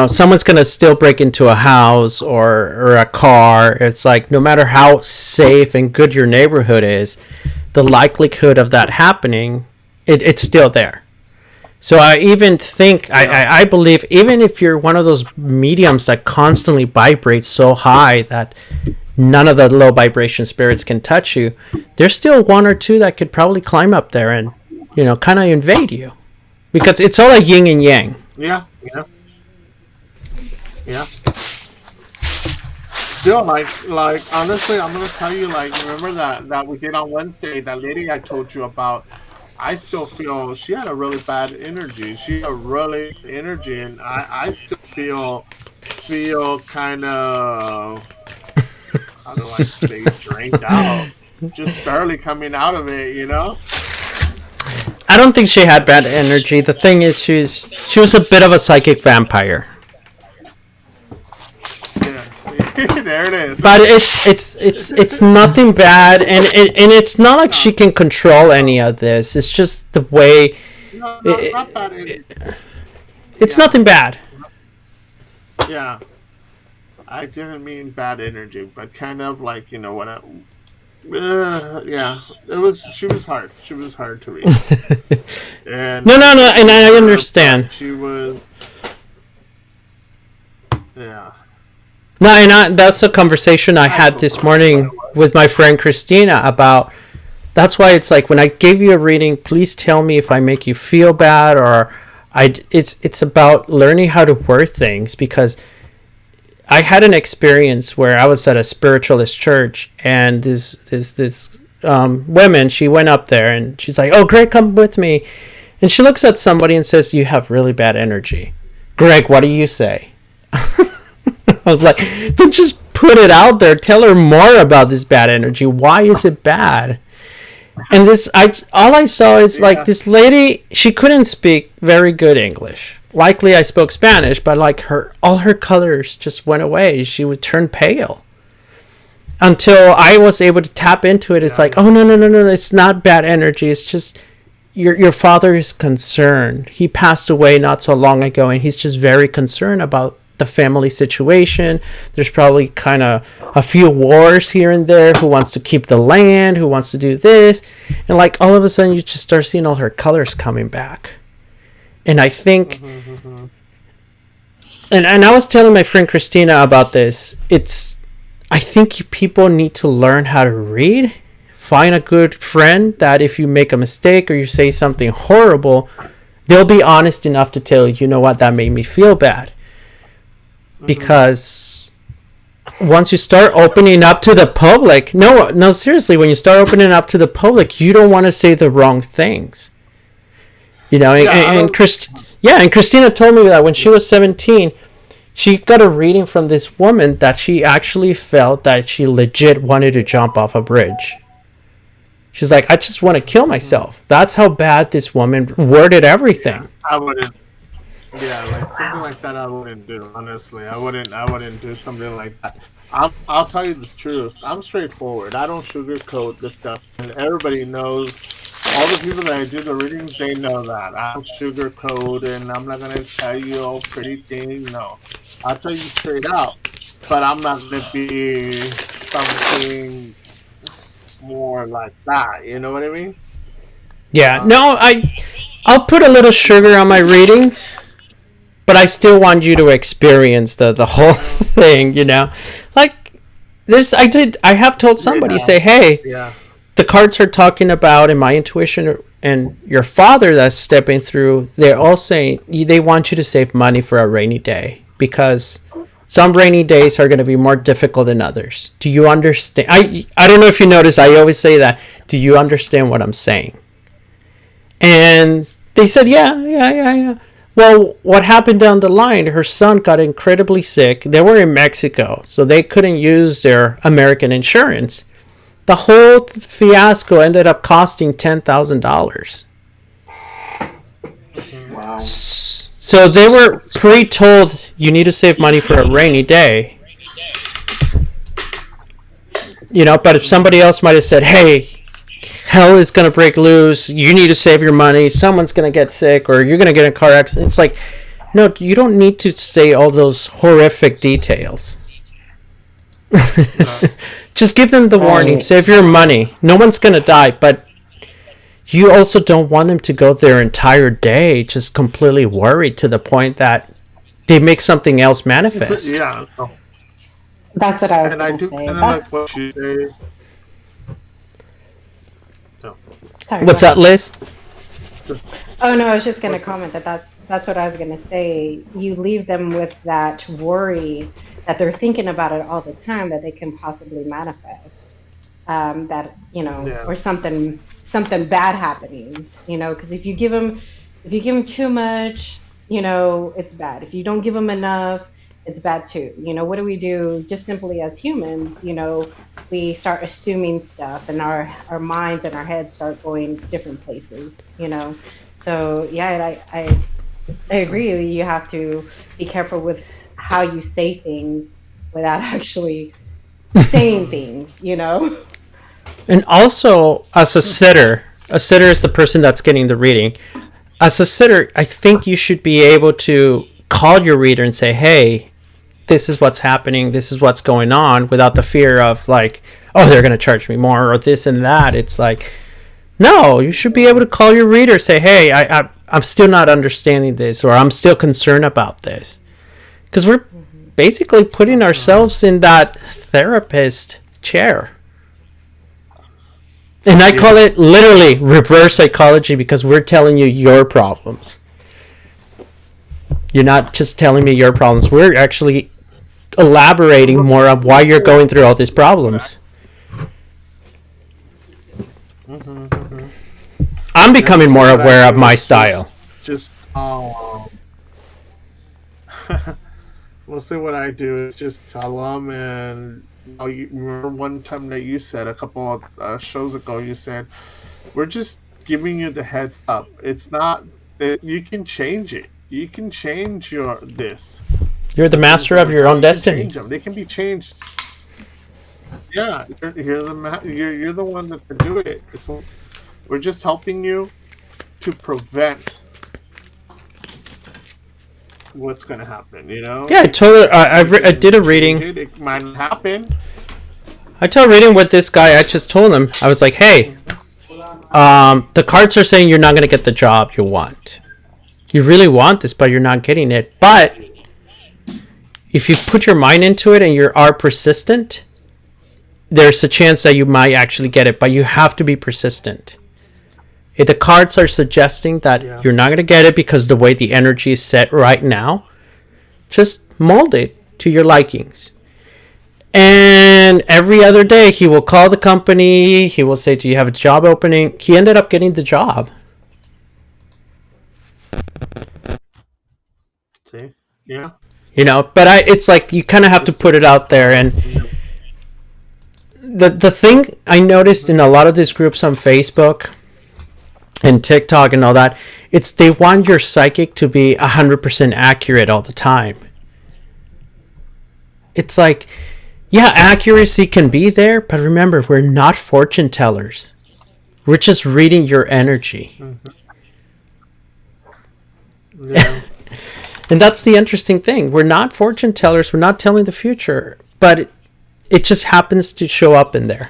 someone's gonna still break into a house or a car. It's like, no matter how safe and good your neighborhood is, the likelihood of that happening, it's still there. So I even think, I believe, even if you're one of those mediums that constantly vibrates so high that none of the low vibration spirits can touch you, there's still one or two that could probably climb up there and, kind of invade you. Because it's all like yin and yang. Yeah. Still, like honestly, I'm gonna tell you, like, remember that we did on Wednesday, that lady I told you about. I still feel she had a really bad energy. She had a really energy, and I still feel kind of, how do I say, drained out, just barely coming out of it, I don't think she had bad energy. The thing is, she was a bit of a psychic vampire. Yeah, see? There it is. But it's nothing bad, and it's not like she can control any of this. It's just the way. No, it's not bad. It's nothing bad. Yeah, I didn't mean bad energy, but kind of like, when I. Yeah, it was. She was hard. She was hard to read. And no, and I understand. She was. Yeah. No, and that's a conversation I had this morning with my friend Christina about. That's why it's like, when I gave you a reading, please tell me if I make you feel bad, or it's about learning how to word things, because I had an experience where I was at a spiritualist church, and this women, she went up there and she's like, "Oh, Greg, come with me." And she looks at somebody and says, "You have really bad energy." Greg, what do you say? I was like, then just put it out there. Tell her more about this bad energy. Why is it bad? And all I saw is like this lady, she couldn't speak very good English. Likely I spoke Spanish, but like all her colors just went away. She would turn pale. Until I was able to tap into it. It's like, oh, no. It's not bad energy. It's just your father is concerned. He passed away not so long ago, and he's just very concerned about the family situation. There's probably kind of a few wars here and there. Who wants to keep the land? Who wants to do this? And like all of a sudden, you just start seeing all her colors coming back. And I think, and I was telling my friend Christina about this. I think people need to learn how to read. Find a good friend that if you make a mistake or you say something horrible, they'll be honest enough to tell you, you know what, that made me feel bad. Because once you start opening up to the public, no, seriously, when you start opening up to the public, you don't want to say the wrong things. You know, and Christina told me that when she was 17, she got a reading from this woman that she actually felt that she legit wanted to jump off a bridge. She's like, I just want to kill myself. That's how bad this woman worded everything. Yeah, I wouldn't. Yeah, like something like that, I wouldn't do. Honestly, I wouldn't do something like that. I'll tell you the truth. I'm straightforward. I don't sugarcoat this stuff, and everybody knows. All the people that I do the readings, they know that I don't sugarcoat, and I'm not gonna tell you all pretty thing. No, I'll tell you straight out. But I'm not gonna be something more like that, you know what I mean? Yeah, no, I'll put a little sugar on my readings, but I still want you to experience the whole thing, you know? Like this, I have told somebody, say, hey, the cards are talking about, in my intuition and your father that's stepping through, they're all saying they want you to save money for a rainy day, because some rainy days are going to be more difficult than others. Do you understand? I don't know if you notice, I always say that. Do you understand what I'm saying? And they said, yeah. Well, what happened down the line, her son got incredibly sick. They were in Mexico, so they couldn't use their American insurance. The whole fiasco ended up costing $10,000. Wow. So they were pre-told, you need to save money for a rainy day. You know, but if somebody else might have said, hey, hell is going to break loose, you need to save your money, someone's going to get sick, or you're going to get in a car accident. It's like, no, you don't need to say all those horrific details. Just give them the warning, save your money. No one's going to die, but you also don't want them to go their entire day just completely worried to the point that they make something else manifest. Yeah. That's what I was And I going do to say. kind of like what you say. Sorry, What's go that, Liz? Oh no, I was just going to comment that's what I was going to say. You leave them with that worry that they're thinking about it all the time, that they can possibly manifest. That, you know, or something bad happening, you know, because if you give them too much, you know, it's bad. If you don't give them enough, it's bad too. You know, what do we do just simply as humans? You know, we start assuming stuff, and our minds and our heads start going different places, you know. So yeah, I agree. You have to be careful with how you say things without actually saying things, you know. And also, as a sitter is the person that's getting the reading. As a sitter, I think you should be able to call your reader and say, hey, this is what's happening, this is what's going on, without the fear of like, oh, they're going to charge me more, or this and that. It's like, no, you should be able to call your reader, say, hey, I'm still not understanding this, or I'm still concerned about this. Because we're basically putting ourselves in that therapist chair. And I call it literally reverse psychology, because we're telling you your problems. You're not just telling me your problems. We're actually elaborating more on why you're going through all these problems. I'm becoming more aware of my style. Just we'll see what I do is just tell them, and you remember one time that you said a couple of shows ago, you said we're just giving you the heads up. It's not you can change it. You can change this. You're the master of your own destiny. They can be changed. Yeah, you're the one that can do it. We're just helping you to prevent what's going to happen, you know? Yeah, I told her, I did a reading. It might happen. I told reading with this guy, I just told him, I was like, hey, the cards are saying you're not going to get the job you want. You really want this, but you're not getting it. But if you put your mind into it and you are persistent, there's a chance that you might actually get it, but you have to be persistent. If the cards are suggesting that you're not going to get it because the way the energy is set right now, just mold it to your likings. And every other day he will call the company. He will say, do you have a job opening? He ended up getting the job. See? Yeah. You know, but it's like you kind of have to put it out there. And the thing I noticed in a lot of these groups on Facebook and TikTok and all that, it's they want your psychic to be 100% accurate all the time. It's like, yeah, accuracy can be there, but remember, we're not fortune tellers. We're just reading your energy. Mm-hmm. Yeah. And that's the interesting thing. We're not fortune tellers. We're not telling the future, but it just happens to show up in there.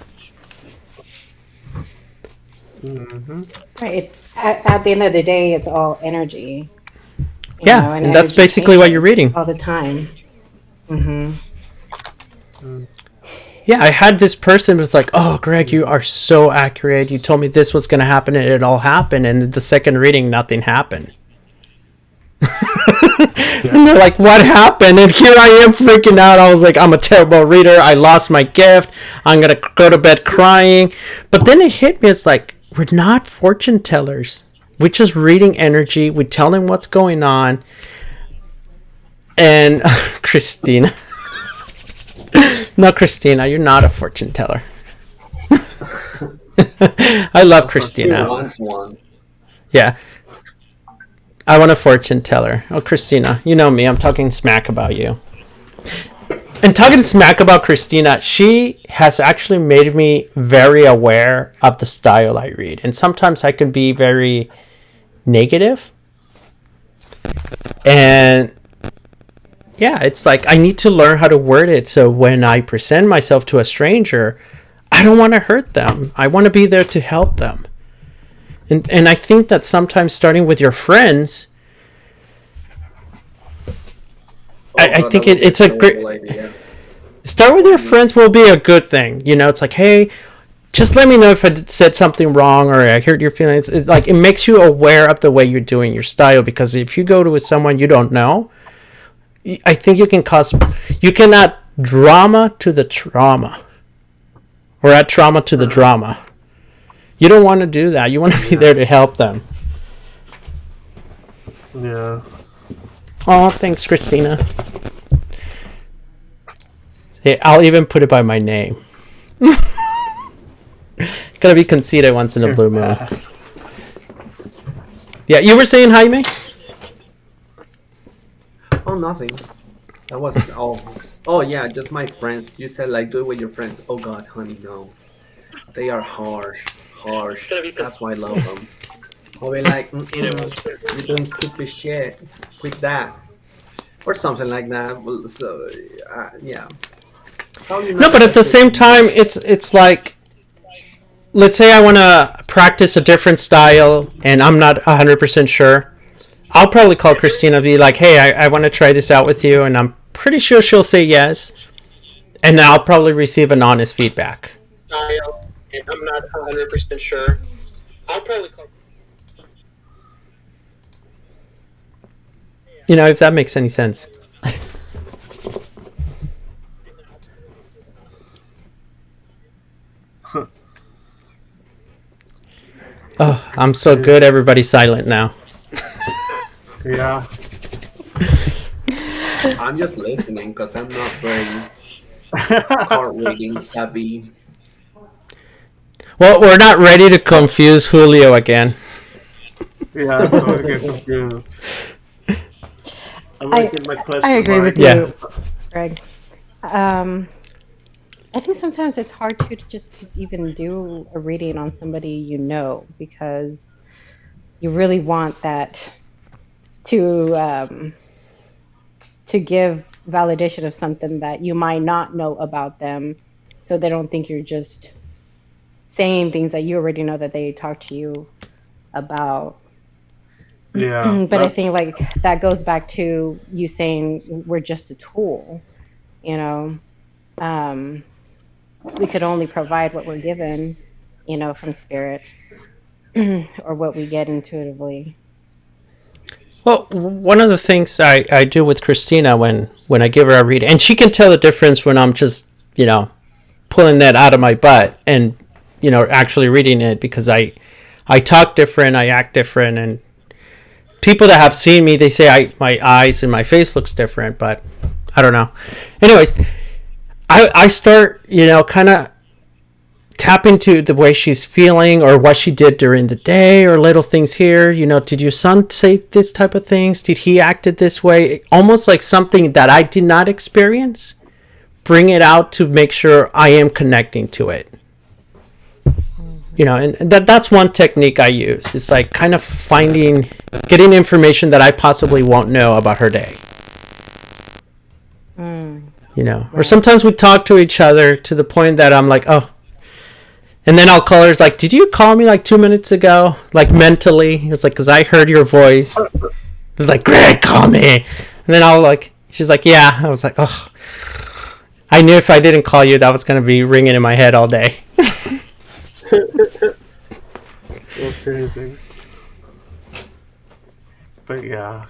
Mm-hmm. Right. It's, at the end of the day, it's all energy. Yeah, and that's basically what you're reading. All the time. Mm-hmm. Yeah, I had this person was like, oh, Greg, you are so accurate. You told me this was going to happen, and it all happened. And the second reading, nothing happened. And they're like, what happened? And here I am freaking out. I was like, I'm a terrible reader. I lost my gift. I'm going to go to bed crying. But then it hit me. It's like, we're not fortune tellers. We're just reading energy. We're telling what's going on. And Christina. No, Christina, you're not a fortune teller. I love Christina. She wants one. Yeah. I want a fortune teller. Oh, Christina, you know me. I'm talking smack about you. And talking smack about Christina, she has actually made me very aware of the style I read. And sometimes I can be very negative. And yeah, it's like I need to learn how to word it so when I present myself to a stranger, I don't want to hurt them. I want to be there to help them. And I think that sometimes starting with your friends, I think it's a great idea. Start with your friends will be a good thing. You know, it's like, hey, just let me know if I said something wrong or I hurt your feelings. It makes you aware of the way you're doing your style, because if you go to with someone you don't know, I think you can add drama to the trauma, or add trauma to the drama. You don't want to do that. You want to be there to help them. Yeah. Oh, thanks, Christina. Hey, I'll even put it by my name. Gotta be conceited once in a blue moon. Yeah, you were saying, Jaime? Oh, nothing. That was all. Oh, yeah, just my friends. You said, like, do it with your friends. Oh, God, honey, no. They are harsh. That's why I love them. I'll be like, you're doing stupid shit. Quit that. Or something like that. Well, so, yeah. No, but at the same time, it's like, let's say I want to practice a different style and I'm not 100% sure. I'll probably call Christina and be like, hey, I want to try this out with you, and I'm pretty sure she'll say yes. And I'll probably receive an honest feedback. And I'm not 100% sure. I'll probably call. You know, if that makes any sense. Oh, I'm so good. Everybody's silent now. Yeah. I'm just listening because I'm not very card reading savvy. Well, we're not ready to confuse Julio again. Yeah, so I get confused. I'm gonna get my question. I agree with Yeah. you, Greg. I think sometimes it's hard to even do a reading on somebody you know, because you really want that to give validation of something that you might not know about them, so they don't think you're just saying things that you already know that they talked to you about. Yeah. But I think like that goes back to you saying we're just a tool, you know. We could only provide what we're given, you know, from spirit or what we get intuitively. Well, one of the things I do with Christina when I give her a read, and she can tell the difference when I'm just, pulling that out of my butt and, actually reading it, because I talk different, I act different, and people that have seen me, they say my eyes and my face looks different, but I don't know. Anyways, I start, kind of tap into the way she's feeling or what she did during the day or little things here. Did your son say this type of things? Did he acted this way? Almost like something that I did not experience. Bring it out to make sure I am connecting to it. And that's one technique I use. It's like kind of getting information that I possibly won't know about her day. Or sometimes we talk to each other to the point that I'm like, oh, and then I'll call her. It's like, did you call me like 2 minutes ago? Like mentally. It's like, because I heard your voice. It's like, Greg, call me. And then she's like, yeah. I was like, oh, I knew if I didn't call you, that was going to be ringing in my head all day. That's crazy. But yeah.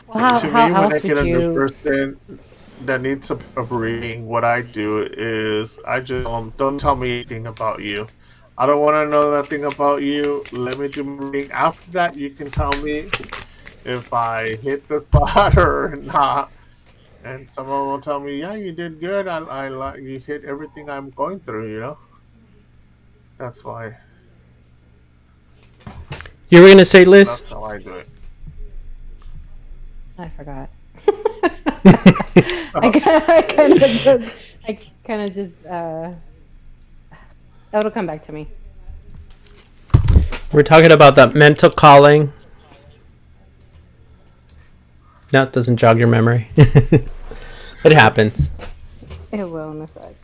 Well, To me, how when I else get would a new you? person that needs a reading, what I do is I just don't tell me anything about you. I don't want to know nothing about you. Let me do my reading. After that, you can tell me if I hit the spot or not. And someone will tell me, yeah, you did good. I like you hit everything I'm going through. That's why. You were going to say, Liz? That's how I do it. I forgot. I kind of just that'll come back to me. We're talking about that mental calling. No, it doesn't jog your memory. It happens. It will in a sec.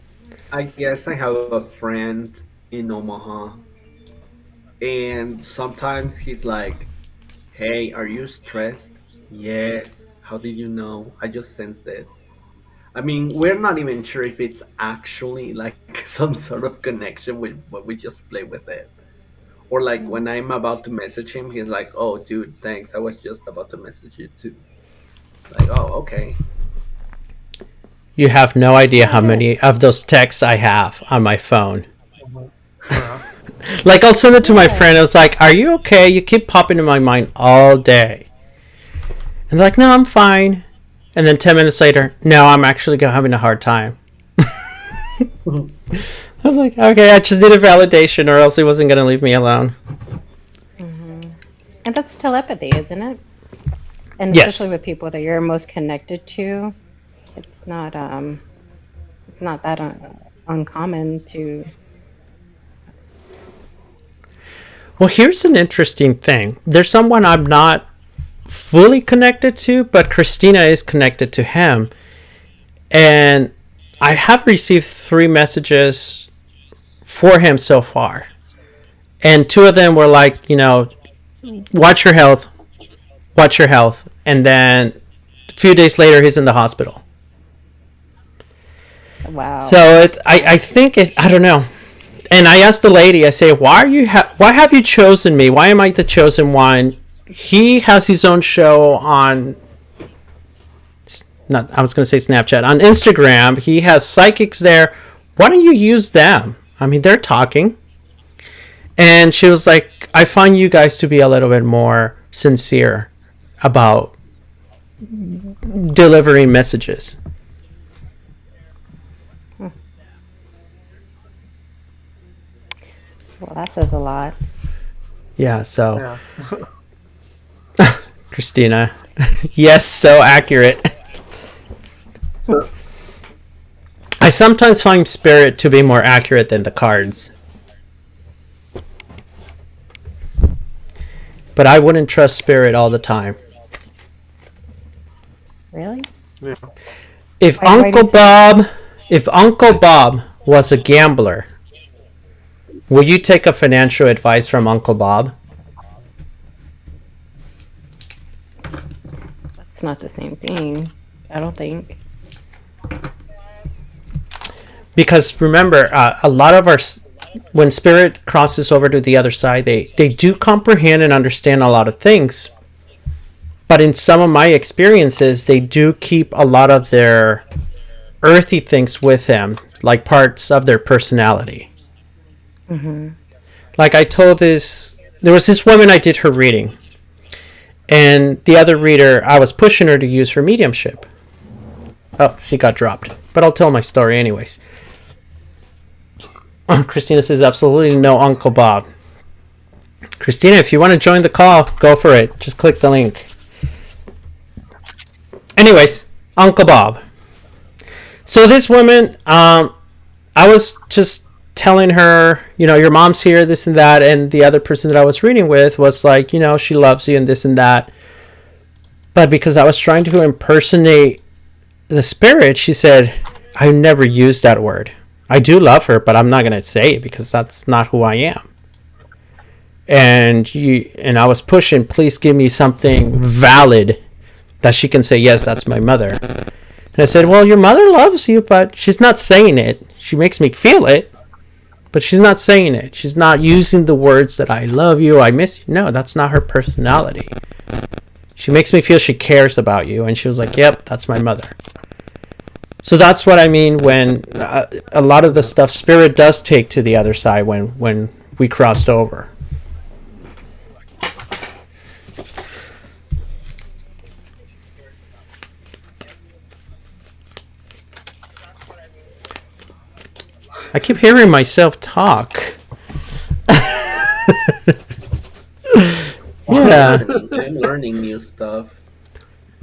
I guess I have a friend in Omaha, and sometimes he's like, hey, are you stressed? Yes. How did you know? I just sensed it. I mean, we're not even sure if it's actually like some sort of connection with, but we just play with it. Or like when I'm about to message him, he's like, oh, dude, thanks. I was just about to message you too. Like, oh, okay. You have no idea how many of those texts I have on my phone. Like, I'll send it to my friend. I was like, are you okay? You keep popping in my mind all day. And they're like, no, I'm fine. And then 10 minutes later, no, I'm actually having a hard time. I was like, okay, I just needed validation or else he wasn't going to leave me alone. And that's telepathy, isn't it? And yes. Especially with people that you're most connected to, it's not that uncommon to. Well, here's an interesting thing. There's someone I'm not fully connected to, but Christina is connected to him. And I have received 3 messages for him so far. And 2 of them were like, watch your health. And then a few days later, he's in the hospital. Wow. So I think I don't know. And I asked the lady, I say, why have you chosen me? Why am I the chosen one? He has his own show on, I was going to say Snapchat, on Instagram. He has psychics there why don't you use them? I mean, they're talking. And she was like, I find you guys to be a little bit more sincere about delivering messages. Well, that says a lot. Yeah, so. Yeah. Christina. Yes, so accurate. I sometimes find spirit to be more accurate than the cards. But I wouldn't trust spirit all the time. Really? Yeah. If Uncle Bob was a gambler, would you take a financial advice from Uncle Bob? That's not the same thing, I don't think. Because remember, a lot of when spirit crosses over to the other side, they do comprehend and understand a lot of things. But in some of my experiences, they do keep a lot of their earthy things with them, like parts of their personality. Mm-hmm. Like I told there was this woman I did her reading. And the other reader, I was pushing her to use her mediumship. Oh, she got dropped. But I'll tell my story anyways. Christina says absolutely no Uncle Bob. Christina, if you want to join the call, go for it. Just click the link. Anyways, Uncle Bob. So this woman, I was just telling her, your mom's here, this and that, and the other person that I was reading with was like, she loves you and this and that. But because I was trying to impersonate the spirit, she said, I never used that word. I do love her, but I'm not going to say it because that's not who I am. And I was pushing, please give me something valid that she can say, yes, that's my mother. And I said, well, your mother loves you, but she's not saying it. She makes me feel it, but she's not saying it. She's not using the words that I love you, I miss you. No, that's not her personality. She makes me feel she cares about you. And she was like, yep, that's my mother. So that's what I mean when a lot of the stuff spirit does take to the other side when we crossed over. I keep hearing myself talk. Yeah. I'm learning new stuff.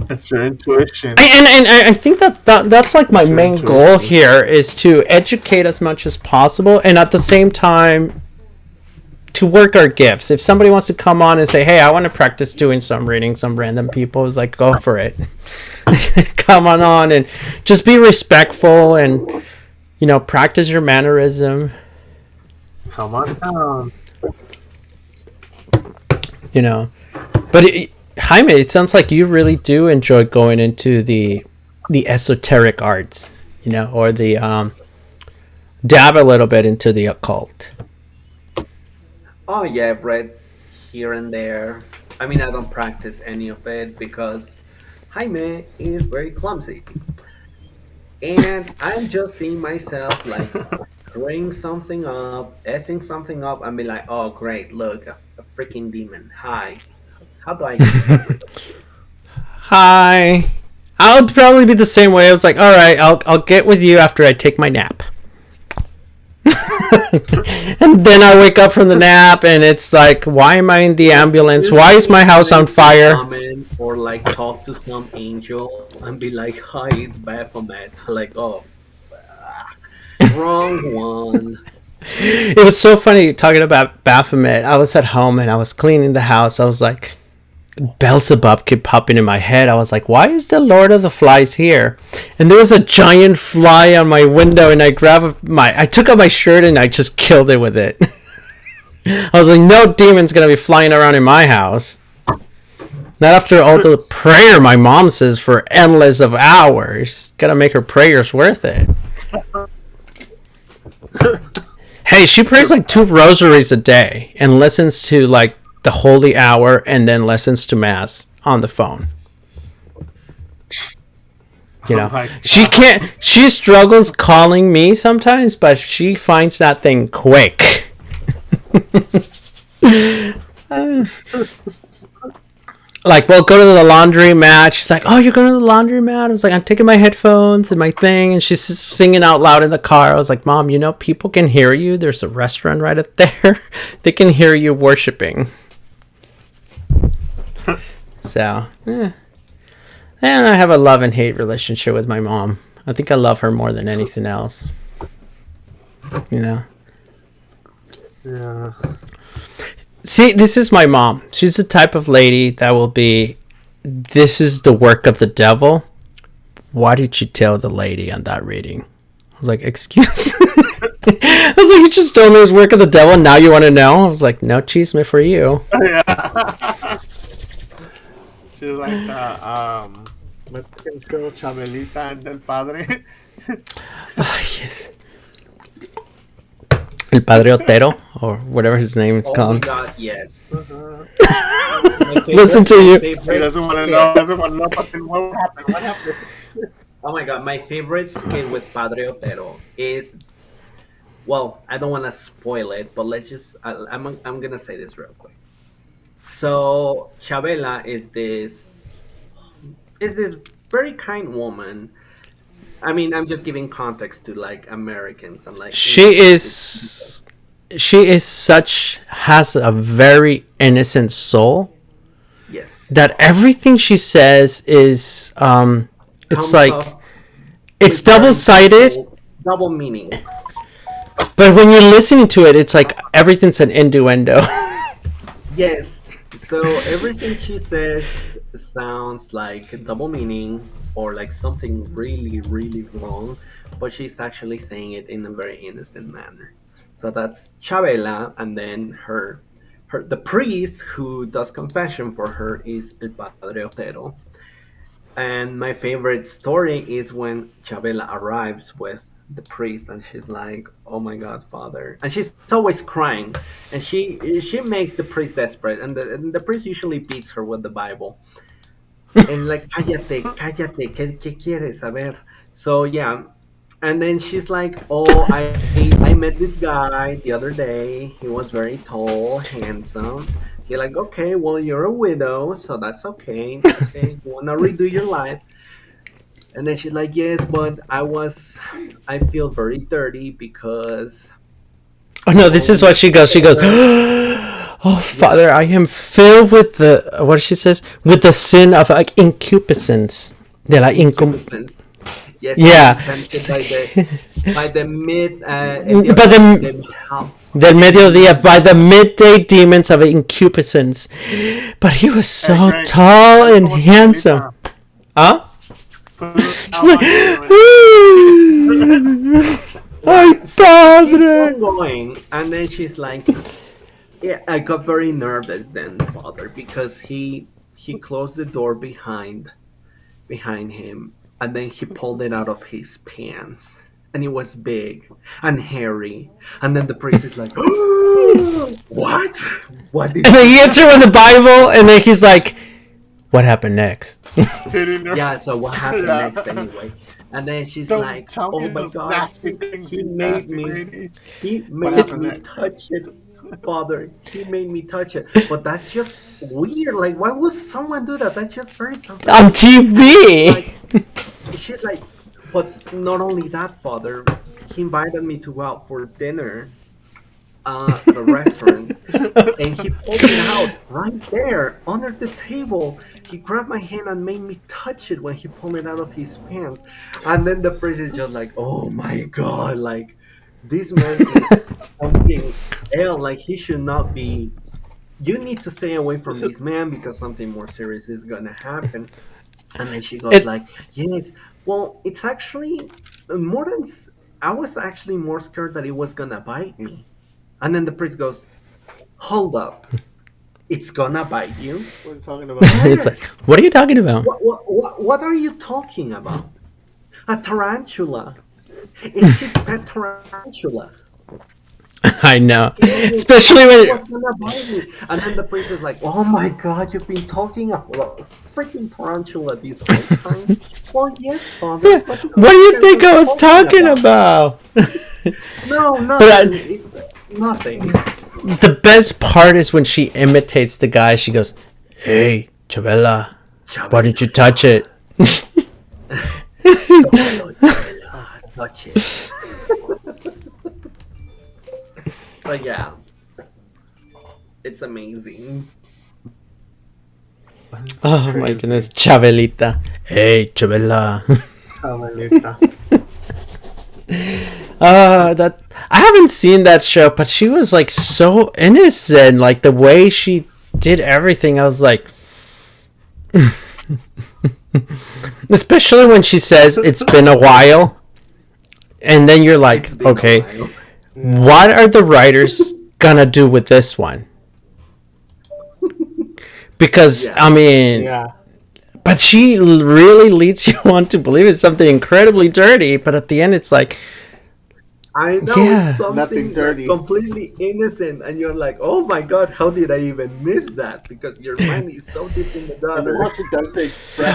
It's your intuition. And I think that's like my main goal here is to educate as much as possible and at the same time to work our gifts. If somebody wants to come on and say, hey, I want to practice doing some reading, some random people, is like, go for it. Come on and just be respectful and, practice your mannerism. Come on down. But Jaime, it sounds like you really do enjoy going into the esoteric arts, or the dab a little bit into the occult. Oh yeah, I've read here and there. I mean, I don't practice any of it because Jaime is very clumsy. And I'm just seeing myself like screwing something up, effing something up, and be like, oh great, look, a freaking demon. Hi. How do I get Hi. I would probably be the same way. I was like, all right, I'll get with you after I take my nap. And then I wake up from the nap and it's like, why am I in the ambulance? Why is my house on fire? Or like talk to some angel and be like, hi, it's Baphomet. Like, oh, fuck. Wrong one. It was so funny talking about Baphomet. I was at home and I was cleaning the house. I was like, Beelzebub kept popping in my head. I was like, why is the Lord of the Flies here? And there was a giant fly on my window and I took off my shirt and I just killed it with it. I was like, no demon's gonna be flying around in my house. Not after all the prayer my mom says for endless of hours. Gotta make her prayers worth it. Hey, she prays like 2 rosaries a day and listens to like the holy hour and then listens to mass on the phone. You Oh know, my she God. can't. She struggles calling me sometimes, but she finds that thing quick. Like, we'll go to the laundry mat. She's like, "Oh, you're going to the laundry mat?" I was like, "I'm taking my headphones and my thing," and she's singing out loud in the car. I was like, "Mom, you know, people can hear you. There's a restaurant right up there. They can hear you worshiping." So, and I have a love and hate relationship with my mom. I think I love her more than anything else. You know? Yeah. See, this is my mom. She's the type of lady that will be, "This is the work of the devil. Why did you tell the lady on that reading?" I was like, "Excuse?" I was like, "You just told me it was work of the devil, and now you want to know?" I was like, "No chisme for you." Yeah. She's like Mexican show Chabelita and El Padre. Yes. El Padre Otero, or whatever his name is Oh my called. God, yes. Listen to you. He doesn't want to know. Doesn't want to know. But then what happened? What happened? Oh my God, my favorite skit with Padre Otero is, well, I don't want to spoil it, but let's just, I'm gonna say this real quick. So Chabela is this very kind woman. I mean, I'm just giving context to like Americans. I'm like, She is has a very innocent soul yes, that everything she says is it's comes like off it's with very double-sided, double meaning. but when you're listening to it, it's like everything's an innuendo. Yes. So everything she says sounds like a double meaning or like something really, really wrong, but she's actually saying it in a very innocent manner. So that's Chabela, and then the priest who does confession for her is El Padre Otero. And my favorite story is when Chabela arrives with the priest, and she's like, "Oh my God, Father!" And she's always crying, and she makes the priest desperate, and the priest usually beats her with the Bible, and like, "Cállate, cállate, ¿qué quieres saber?" So yeah, and then she's like, "Oh, I met this guy the other day. He was very tall, handsome." He's like, "Okay, well, you're a widow, so that's okay. Okay, you wanna redo your life?" And then she's like, "Yes, but I feel very dirty because Oh I no, this is only what she goes. She goes, ever." "Oh Yeah, Father, I am filled with the what she says with the sin of like incupiscence, de la incum." incumbents. Yes, and Yeah, I'm tempted she's by the like, by the mid by the del mediodía, by the midday demons of incupiscence. But he was Hey, so Greg. tall That's and the one handsome. Chabelita. Huh? She's like, yeah. "Ay, So she keeps Padre." on going, and then she's like, "Yeah, I got very nervous then, Father, because he closed the door behind him, and then he pulled it out of his pants, and it was big and hairy, and then the priest is like, what? What did And then he he hits her with the Bible, and then he's like, "What happened next?" Hitting her. Yeah, so what happened Yeah. next anyway? And then she's Don't like, tell "Oh me my those God, nasty things, he you made nasty me, lady. he What made happened me next? touch it, Father. He made me touch it." But that's just weird. Like, why would someone do that? That's just very On perverted. TV. Like, she's like, but not only that, Father. He invited me to go out for dinner at a restaurant, and he pulled it out right there under the table. He grabbed my hand and made me touch it when he pulled it out of his pants. And then the priest is just like, "Oh my God, like this man is something else. Like he should not be. You need to stay away from this man because something more serious is gonna happen." And then she goes It like, "Yes, well, it's actually more than I was actually more scared that it was gonna bite me." And then the priest goes, "Hold up, it's gonna bite you?" What are you talking about? it's like, Yes. "What are you talking about?" What are you talking about? A tarantula. It's his pet tarantula. I know, especially when. And then the priest is like, "Oh my God, you've been talking about freaking tarantula this whole time." Well, yes, Father. What What do you think I was talking about? No, But nothing. Nothing. the best part is when she imitates the guy. She goes, "Hey, Chabela, why didn't you touch it?" Touch it. So yeah, it's amazing. Oh my goodness, Chabelita. Hey, Chabela. That I haven't seen that show, but she was like so innocent. Like the way she did everything, I was like, especially when she says it's been a while, and then you're like, okay, what are the writers gonna do with this one? Because I mean, but she really leads you on to believe it's something incredibly dirty. But at the end, it's like, I know it's something dirty, completely innocent, and you're like, "Oh my God, how did I even miss that?" Because your mind is so deep in the gutter.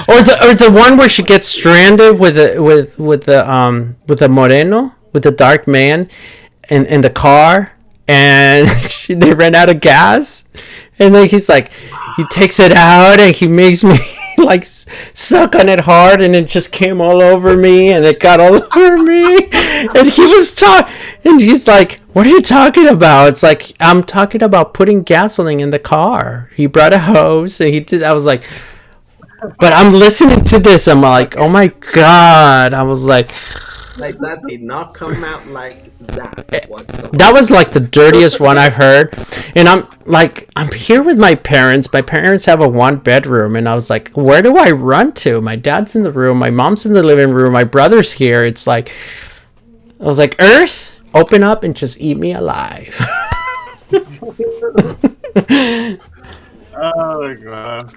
Or the one where she gets stranded with the Moreno, with the dark man, in the car, and they ran out of gas, and then he's like, he takes it out and he makes me like suck on it hard, and it just came all over me, and it got all over me, and he was and he's like, what are you talking about? It's like, I'm talking about putting gasoline in the car. He brought a hose and he did. I was like, but I'm listening to this, I'm like, oh my God. I was like that did not come out like that. That was like the dirtiest one I've heard. And I'm here with my parents. My parents have a 1-bedroom, and I was like, where do I run to? My dad's in the room, my mom's in the living room, my brother's here. It's like, I was like, Earth, open up and just eat me alive. Oh my God.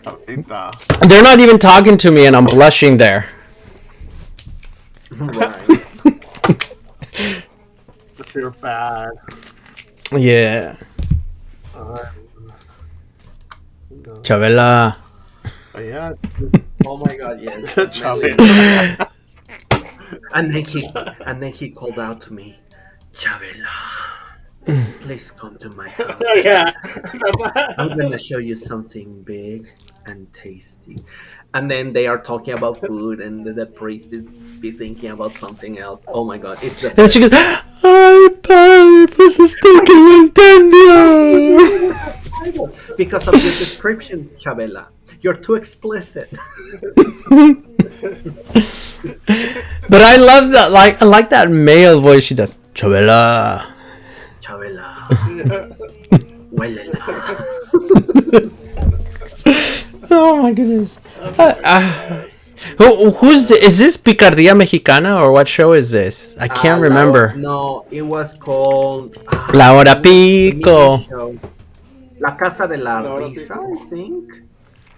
They're not even talking to me, and I'm blushing there. Right. You're bad. Yeah. Chabela. Oh, yeah. Oh my God, yes. Chabela. And then he called out to me, Chabela, please come to my house. Yeah. I'm gonna show you something big and tasty. And then they are talking about food, and the priest is be thinking about something else. Oh my God, it's the And she goes, ay, padre, pues estoy que no entiendo. Because of your descriptions, Chabela. You're too explicit. But I love that, I like that male voice she does. Chabela. Chabela. Huélela. Oh my goodness. Is this Picardía Mexicana, or what show is this? I can't remember. No, it was called La Hora Pico. La Casa de la Risa, I think.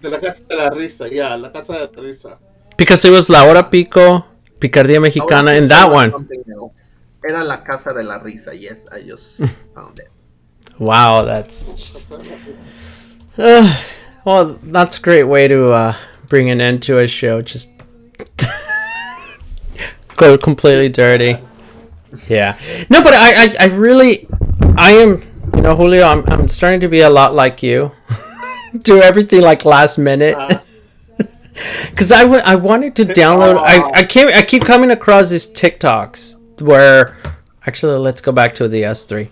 De la Casa de la Risa, yeah, La Casa de la Risa. Because it was La Hora Pico, Picardía Mexicana, and that one. Era La Casa de la Risa, yes, I just found it. Wow, that's just... well, that's a great way to bring an end to a show. Just go completely dirty. Yeah. No, but I really, I am, Julio, I'm starting to be a lot like you. Do everything like last minute. Because I wanted to download. I keep coming across these TikToks where, actually, let's go back to the S3.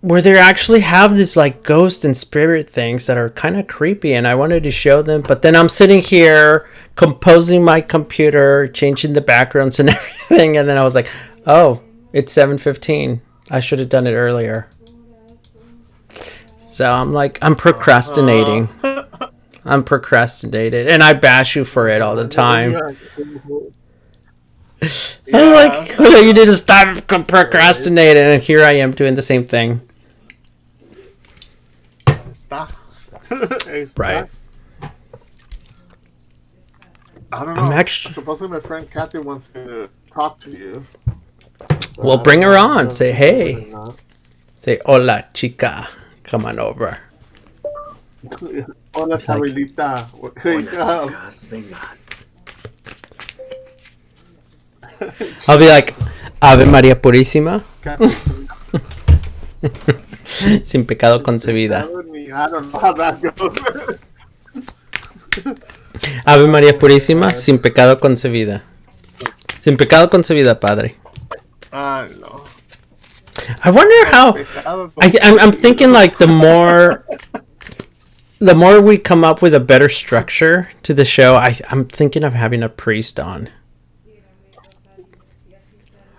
Where they actually have this like ghost and spirit things that are kind of creepy, and I wanted to show them, but then I'm sitting here composing my computer, changing the backgrounds and everything, and then I was like, oh, it's 7:15. I should have done it earlier. So I'm procrastinating. I'm procrastinating, and I bash you for it all the time. Yeah. I'm like, oh, you need to stop procrastinating, and here I am doing the same thing. Stop. Right. I don't know. Supposedly my friend Kathy wants to talk to you. Well, bring her on. Say hey. Say hola, chica. Come on over. Hola, Abuelita. I'll be like, Ave María Purísima. Sin pecado concebida. I don't know how that goes. Ave María Purísima, sin pecado concebida. Sin pecado concebida, Padre. No. I wonder how. I'm thinking like the more we come up with a better structure to the show, I'm thinking of having a priest on.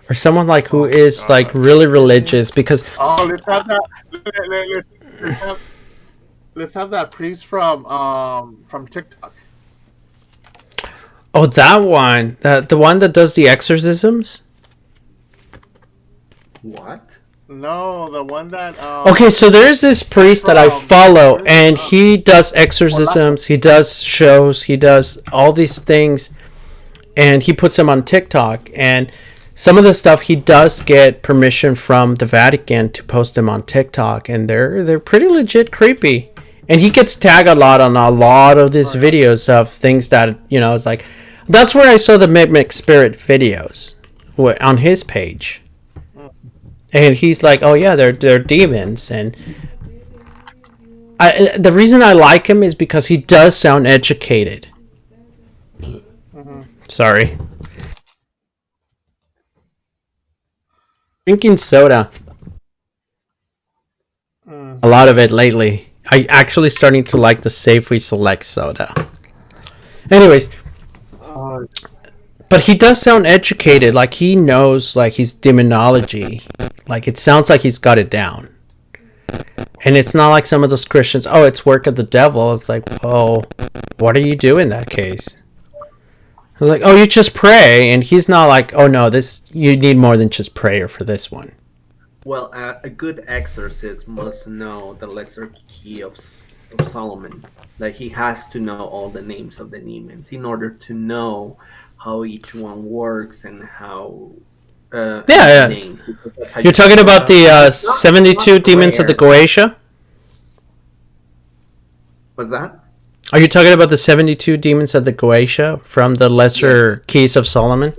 Or someone like who is like really religious, because let's have that. Let's have that priest from TikTok. Oh, that one, the one that does the exorcisms. What? No, the one that. Okay, so there's this priest that I follow, and he does exorcisms. He does shows. He does all these things, and he puts them on TikTok. And some of the stuff he does get permission from the Vatican to post them on TikTok, and they're pretty legit creepy. And he gets tagged a lot on a lot of these videos of things that, you know, it's like, that's where I saw the Mimic Spirit videos on his page. And he's like, oh yeah, they're demons. And the reason I like him is because he does sound educated. Sorry. Drinking soda. A lot of it lately. I actually starting to like the Safeway Select soda. Anyways, but he does sound educated. Like he knows, like his demonology. Like it sounds like he's got it down. And it's not like some of those Christians. Oh, it's work of the devil. It's like, well, what do you do in that case? I'm like, oh, you just pray. And he's not like, oh no, you need more than just prayer for this one. Well, a good exorcist must know the lesser key of Solomon. Like he has to know all the names of the demons in order to know how each one works and how. Yeah. You're talking about the 72 demons of the Goetia? What's that? Are you talking about the 72 demons of the Goetia from the lesser keys of Solomon?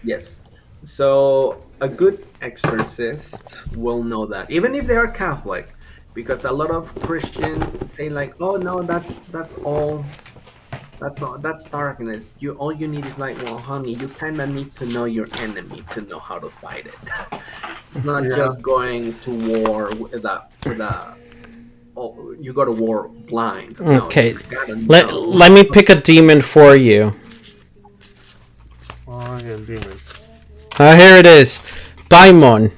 Yes. So a good exorcist will know that, even if they are Catholic, because a lot of Christians say like, "Oh no, that's darkness. All you need is light." Well, honey, you kind of need to know your enemy to know how to fight it. It's not just going to war with a. Oh, you go to war blind. No, okay, let me pick a demon for you. Oh, yeah, demon. Here it is. Paimon.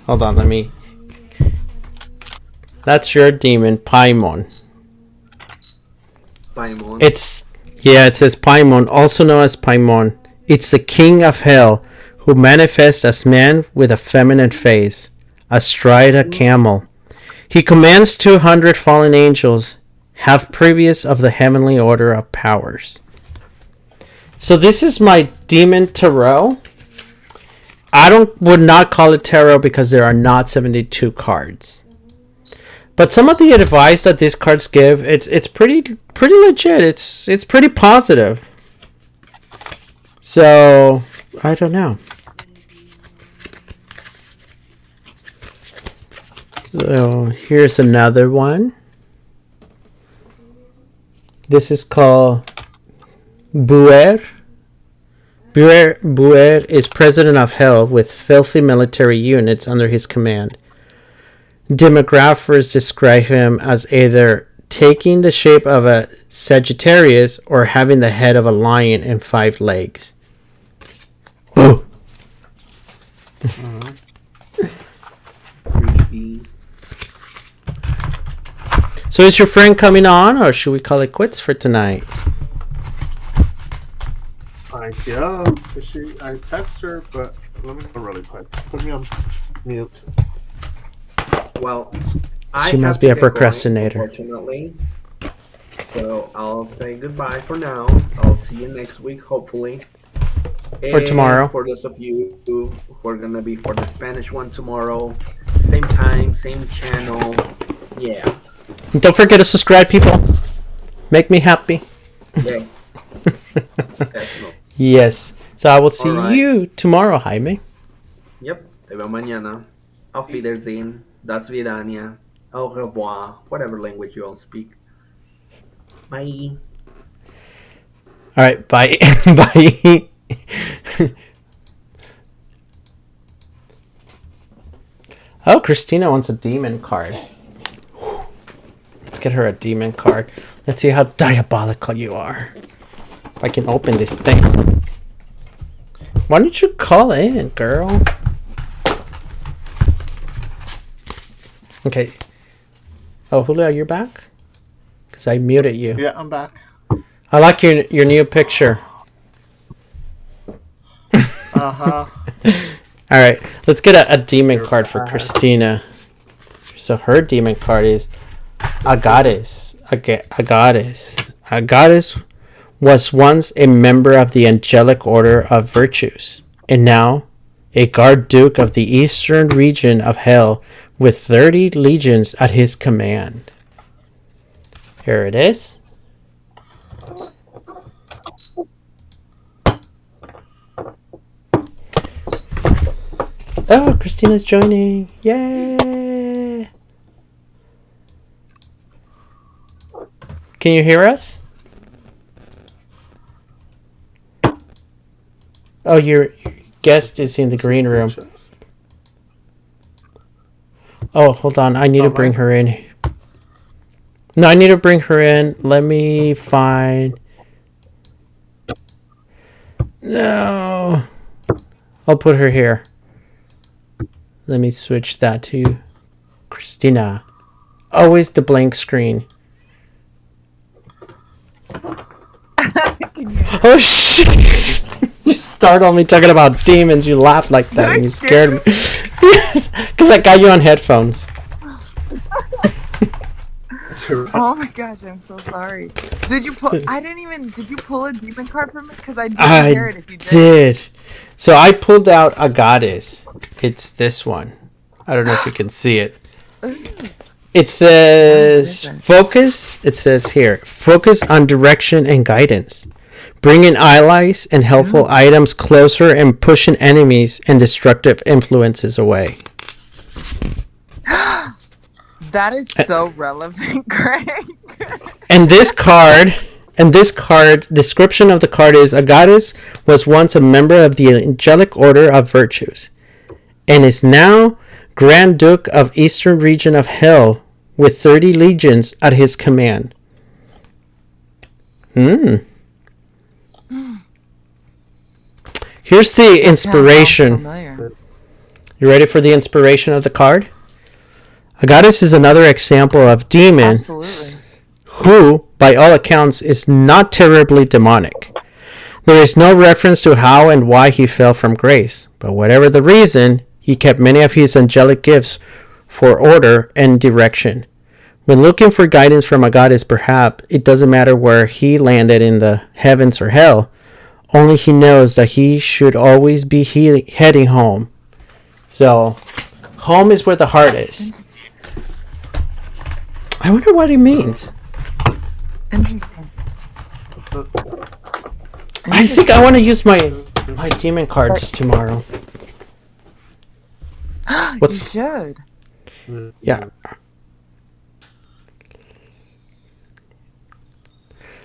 Hold on, let me. That's your demon, Paimon. Paimon. It says Paimon, also known as Paimon. It's the king of hell, who manifests as man with a feminine face, astride a camel. He commands 200 fallen angels, half previous of the heavenly order of powers. So this is my demon tarot. I would not call it tarot because there are not 72 cards. But some of the advice that these cards give, it's pretty legit. It's pretty positive. So I don't know. So here's another one. This is called Buer. Buer is president of hell with filthy military units under his command. Demographers describe him as either taking the shape of a Sagittarius or having the head of a lion and 5 legs. Boo! So is your friend coming on, or should we call it quits for tonight? I text her, but let me go really quick. Put me on mute. Well, she must be a procrastinator. Unfortunately. So I'll say goodbye for now. I'll see you next week, hopefully. Or tomorrow. For those of you who are gonna be for the Spanish one tomorrow, same time, same channel. Yeah. And don't forget to subscribe, people. Make me happy. Yeah. Yes. So I will see right. you tomorrow, Jaime. Yep. Te veo mañana. Auf Wiedersehen. Das Vidania. Au revoir. Whatever language you all speak. Bye. All right. Bye. Bye. Oh, Christina wants a demon card. Let's get her a demon card. Let's see how diabolical you are. If I can open this thing. Why don't you call in, girl? Okay. Oh, Julio, you're back? Because I muted you. Yeah, I'm back. I like your new picture. Uh-huh. All right, let's get a demon card for Christina. So her demon card is a goddess. A goddess. A goddess was once a member of the angelic order of virtues, and now a guard duke of the eastern region of hell with 30 legions at his command. Here it is. Oh, Christina's joining. Yay! Can you hear us? Oh, your guest is in the green room. Oh, hold on. I need to bring her in. No, I need to bring her in. Let me find... No. I'll put her here. Let me switch that to Christina. Always the blank screen. Oh, shit! You startled me talking about demons. You laughed like that and you scared me. Yes, because I got you on headphones. Oh my gosh, I'm so sorry. Did you pull? Did you pull a demon card from it? Because I didn't hear it if you did. So I pulled out a goddess. It's this one. I don't know if you can see it. It says focus. It says here, focus on direction and guidance. Bringing allies and helpful items closer and pushing enemies and destructive influences away. That is so relevant, Greg. And this card, description of the card is, a goddess was once a member of the angelic order of virtues, and is now Grand Duke of Eastern Region of Hell with 30 legions at his command. Here's the inspiration. You ready for the inspiration of the card? A goddess is another example of demons who, by all accounts, is not terribly demonic. There is no reference to how and why he fell from grace, but whatever the reason, he kept many of his angelic gifts for order and direction. When looking for guidance from a goddess, perhaps it doesn't matter where he landed in the heavens or hell, only he knows that he should always be heading home. So, home is where the heart is. I wonder what it means. Interesting. I think I want to use my demon cards tomorrow. You should. Yeah.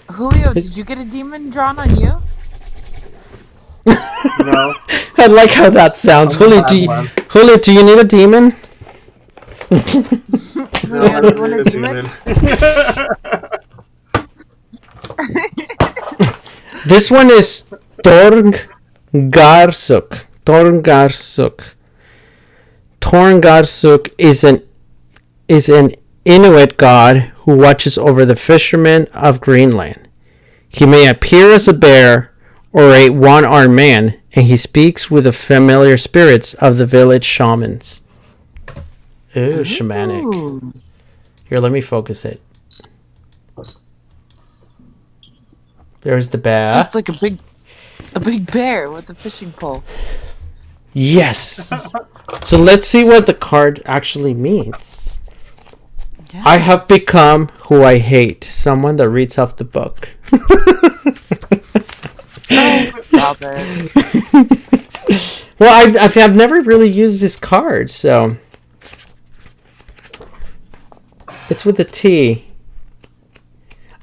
Julio, did you get a demon drawn on you? No. I like how that sounds. Julio, do you need a demon? No, I don't need a demon. This one is Torngarsuk. Torngarsuk is an Inuit god who watches over the fishermen of Greenland. He may appear as a bear or a one-armed man, and he speaks with the familiar spirits of the village shamans. Ooh, shamanic. Here, let me focus it. There's the bear. It's like a big A big bear with a fishing pole. Yes. So let's see what the card actually means. Yeah. I have become who I hate. Someone that reads off the book. Oh, stop it. Well, I've never really used this card, so it's with a T.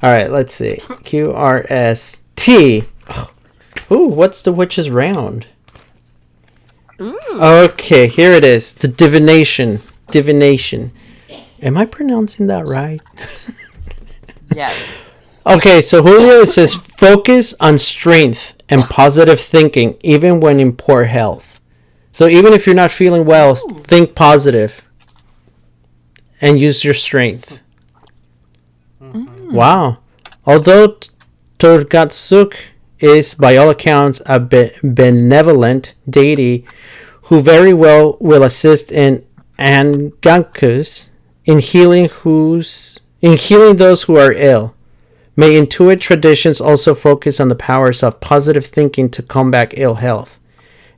All right, let's see. QRST. Ooh, what's the witch's round? Ooh. Okay, here it is. The divination. Divination. Am I pronouncing that right? Yes. Okay, so Julio says focus on strength and positive thinking, even when in poor health. So even if you're not feeling well, think positive and use your strength. Wow. Although Turgatsuk is, by all accounts, a benevolent deity who very well will assist in Angankus in healing those who are ill. May Intuit traditions also focus on the powers of positive thinking to combat ill health.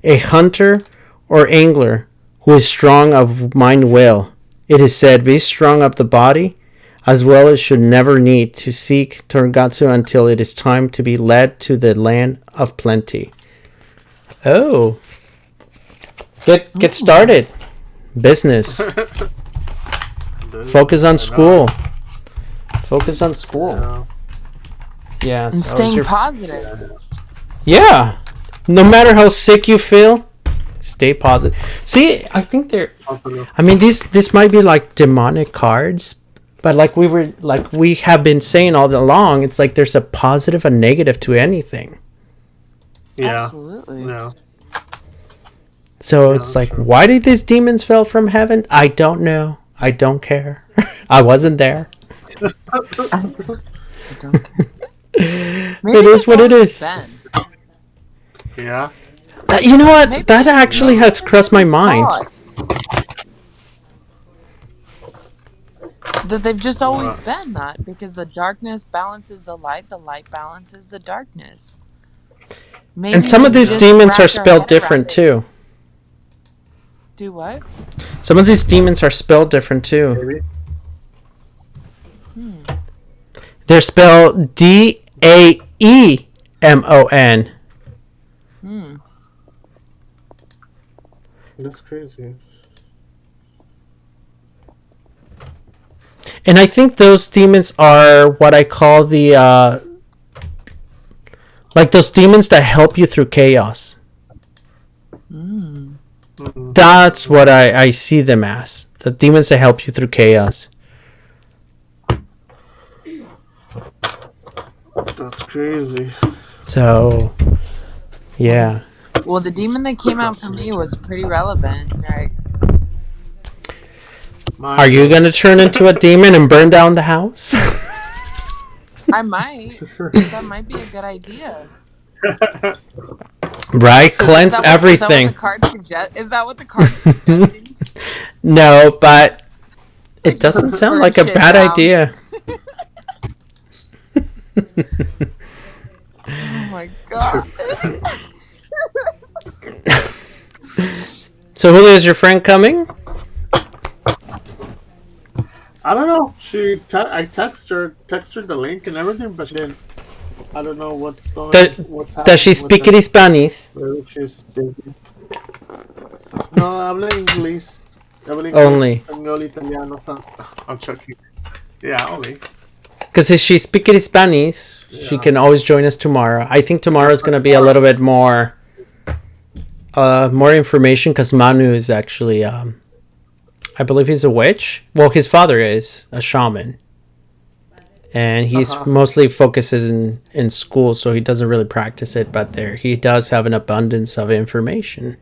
A hunter or angler who is strong of mind will, it is said, be strong of the body, as well as should never need to seek Turgatsu until it is time to be led to the land of plenty. Oh. Get started. Business. Focus on school. Focus on school. Yeah. And so staying positive. Yeah. No matter how sick you feel, stay positive. See, I think this might be like demonic cards, but like we have been saying all along, it's like there's a positive and negative to anything. Yeah. Absolutely. Yeah. So it's like, why did these demons fell from heaven? I don't know. I don't care. I wasn't there. I don't care. It is what it is. Ben. Yeah. You know what? Maybe that actually has crossed my mind. That they've just always been that, because the darkness balances the light balances the darkness. Maybe And some of these demons are wrapped our spelled head different around it. too. Do what? Some of these demons are spelled different too. Maybe. They're spelled DAEMON. That's crazy. And I think those demons are what I call the like those demons that help you through chaos. That's what I see them as. The demons that help you through chaos. That's crazy. So, yeah. Well, the demon that came out for me was pretty relevant, right? Are you going to turn into a demon and burn down the house? I might. That might be a good idea. Right? Cleanse everything. Is that what the card suggesting? No, but it doesn't sound like a bad idea. Oh my god. So, Julio, is your friend coming? I don't know. I text her the link and everything, but she didn't. I don't know what's happening. Does she speak any Spanish? Maybe she's busy. No, habla inglés. Only. Español, italiano, francés. I'm joking. Yeah, only. Because if she speaks any Spanish, she can always join us tomorrow. I think tomorrow is going to be a little bit more information, because Manu is actually, I believe he's a witch. Well, his father is a shaman. And he's mostly focuses in school, so he doesn't really practice it. But he does have an abundance of information.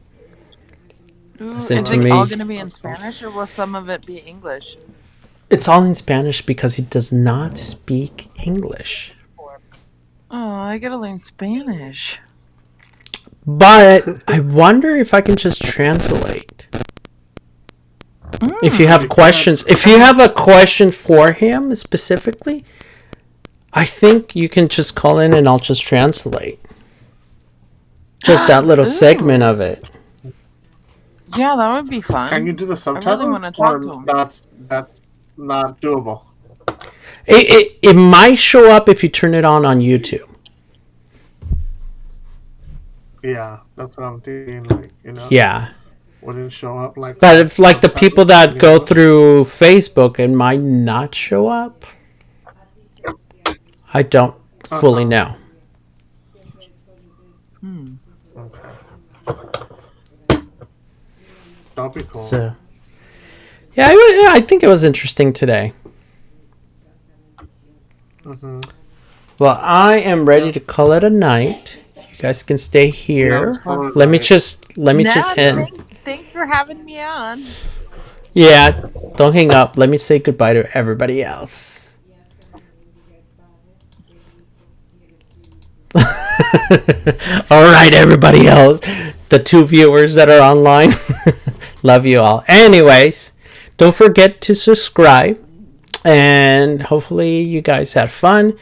Is it all going to be in Spanish, or will some of it be English? It's all in Spanish because he does not speak English. Oh, I gotta learn Spanish. But I wonder if I can just translate. If you have questions, if you have a question for him specifically, I think you can just call in and I'll just translate. Just that little segment of it. Yeah, that would be fun. Can you do the subtitle? I really want to talk to him. That's not doable. It might show up if you turn it on YouTube. Yeah, that's what I'm thinking. Like, Yeah. Wouldn't show up like. But if like the people that go through Facebook, it might not show up. I don't fully know. Okay. That'll be cool. So, yeah, I think it was interesting today. Mm-hmm. Well, I am ready to call it a night. You guys can stay here. Yeah, let me just end. Thanks for having me on. Yeah, don't hang up. Let me say goodbye to everybody else. All right, everybody else. The 2 viewers that are online. Love you all. Anyways, don't forget to subscribe. And hopefully you guys had fun.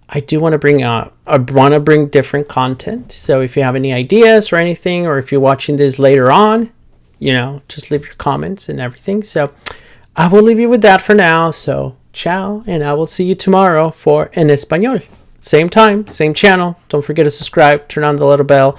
I do want to bring different content. So if you have any ideas or anything, or if you're watching this later on, just leave your comments and everything. So I will leave you with that for now. So ciao, and I will see you tomorrow for En Español. Same time, same channel. Don't forget to subscribe, turn on the little bell.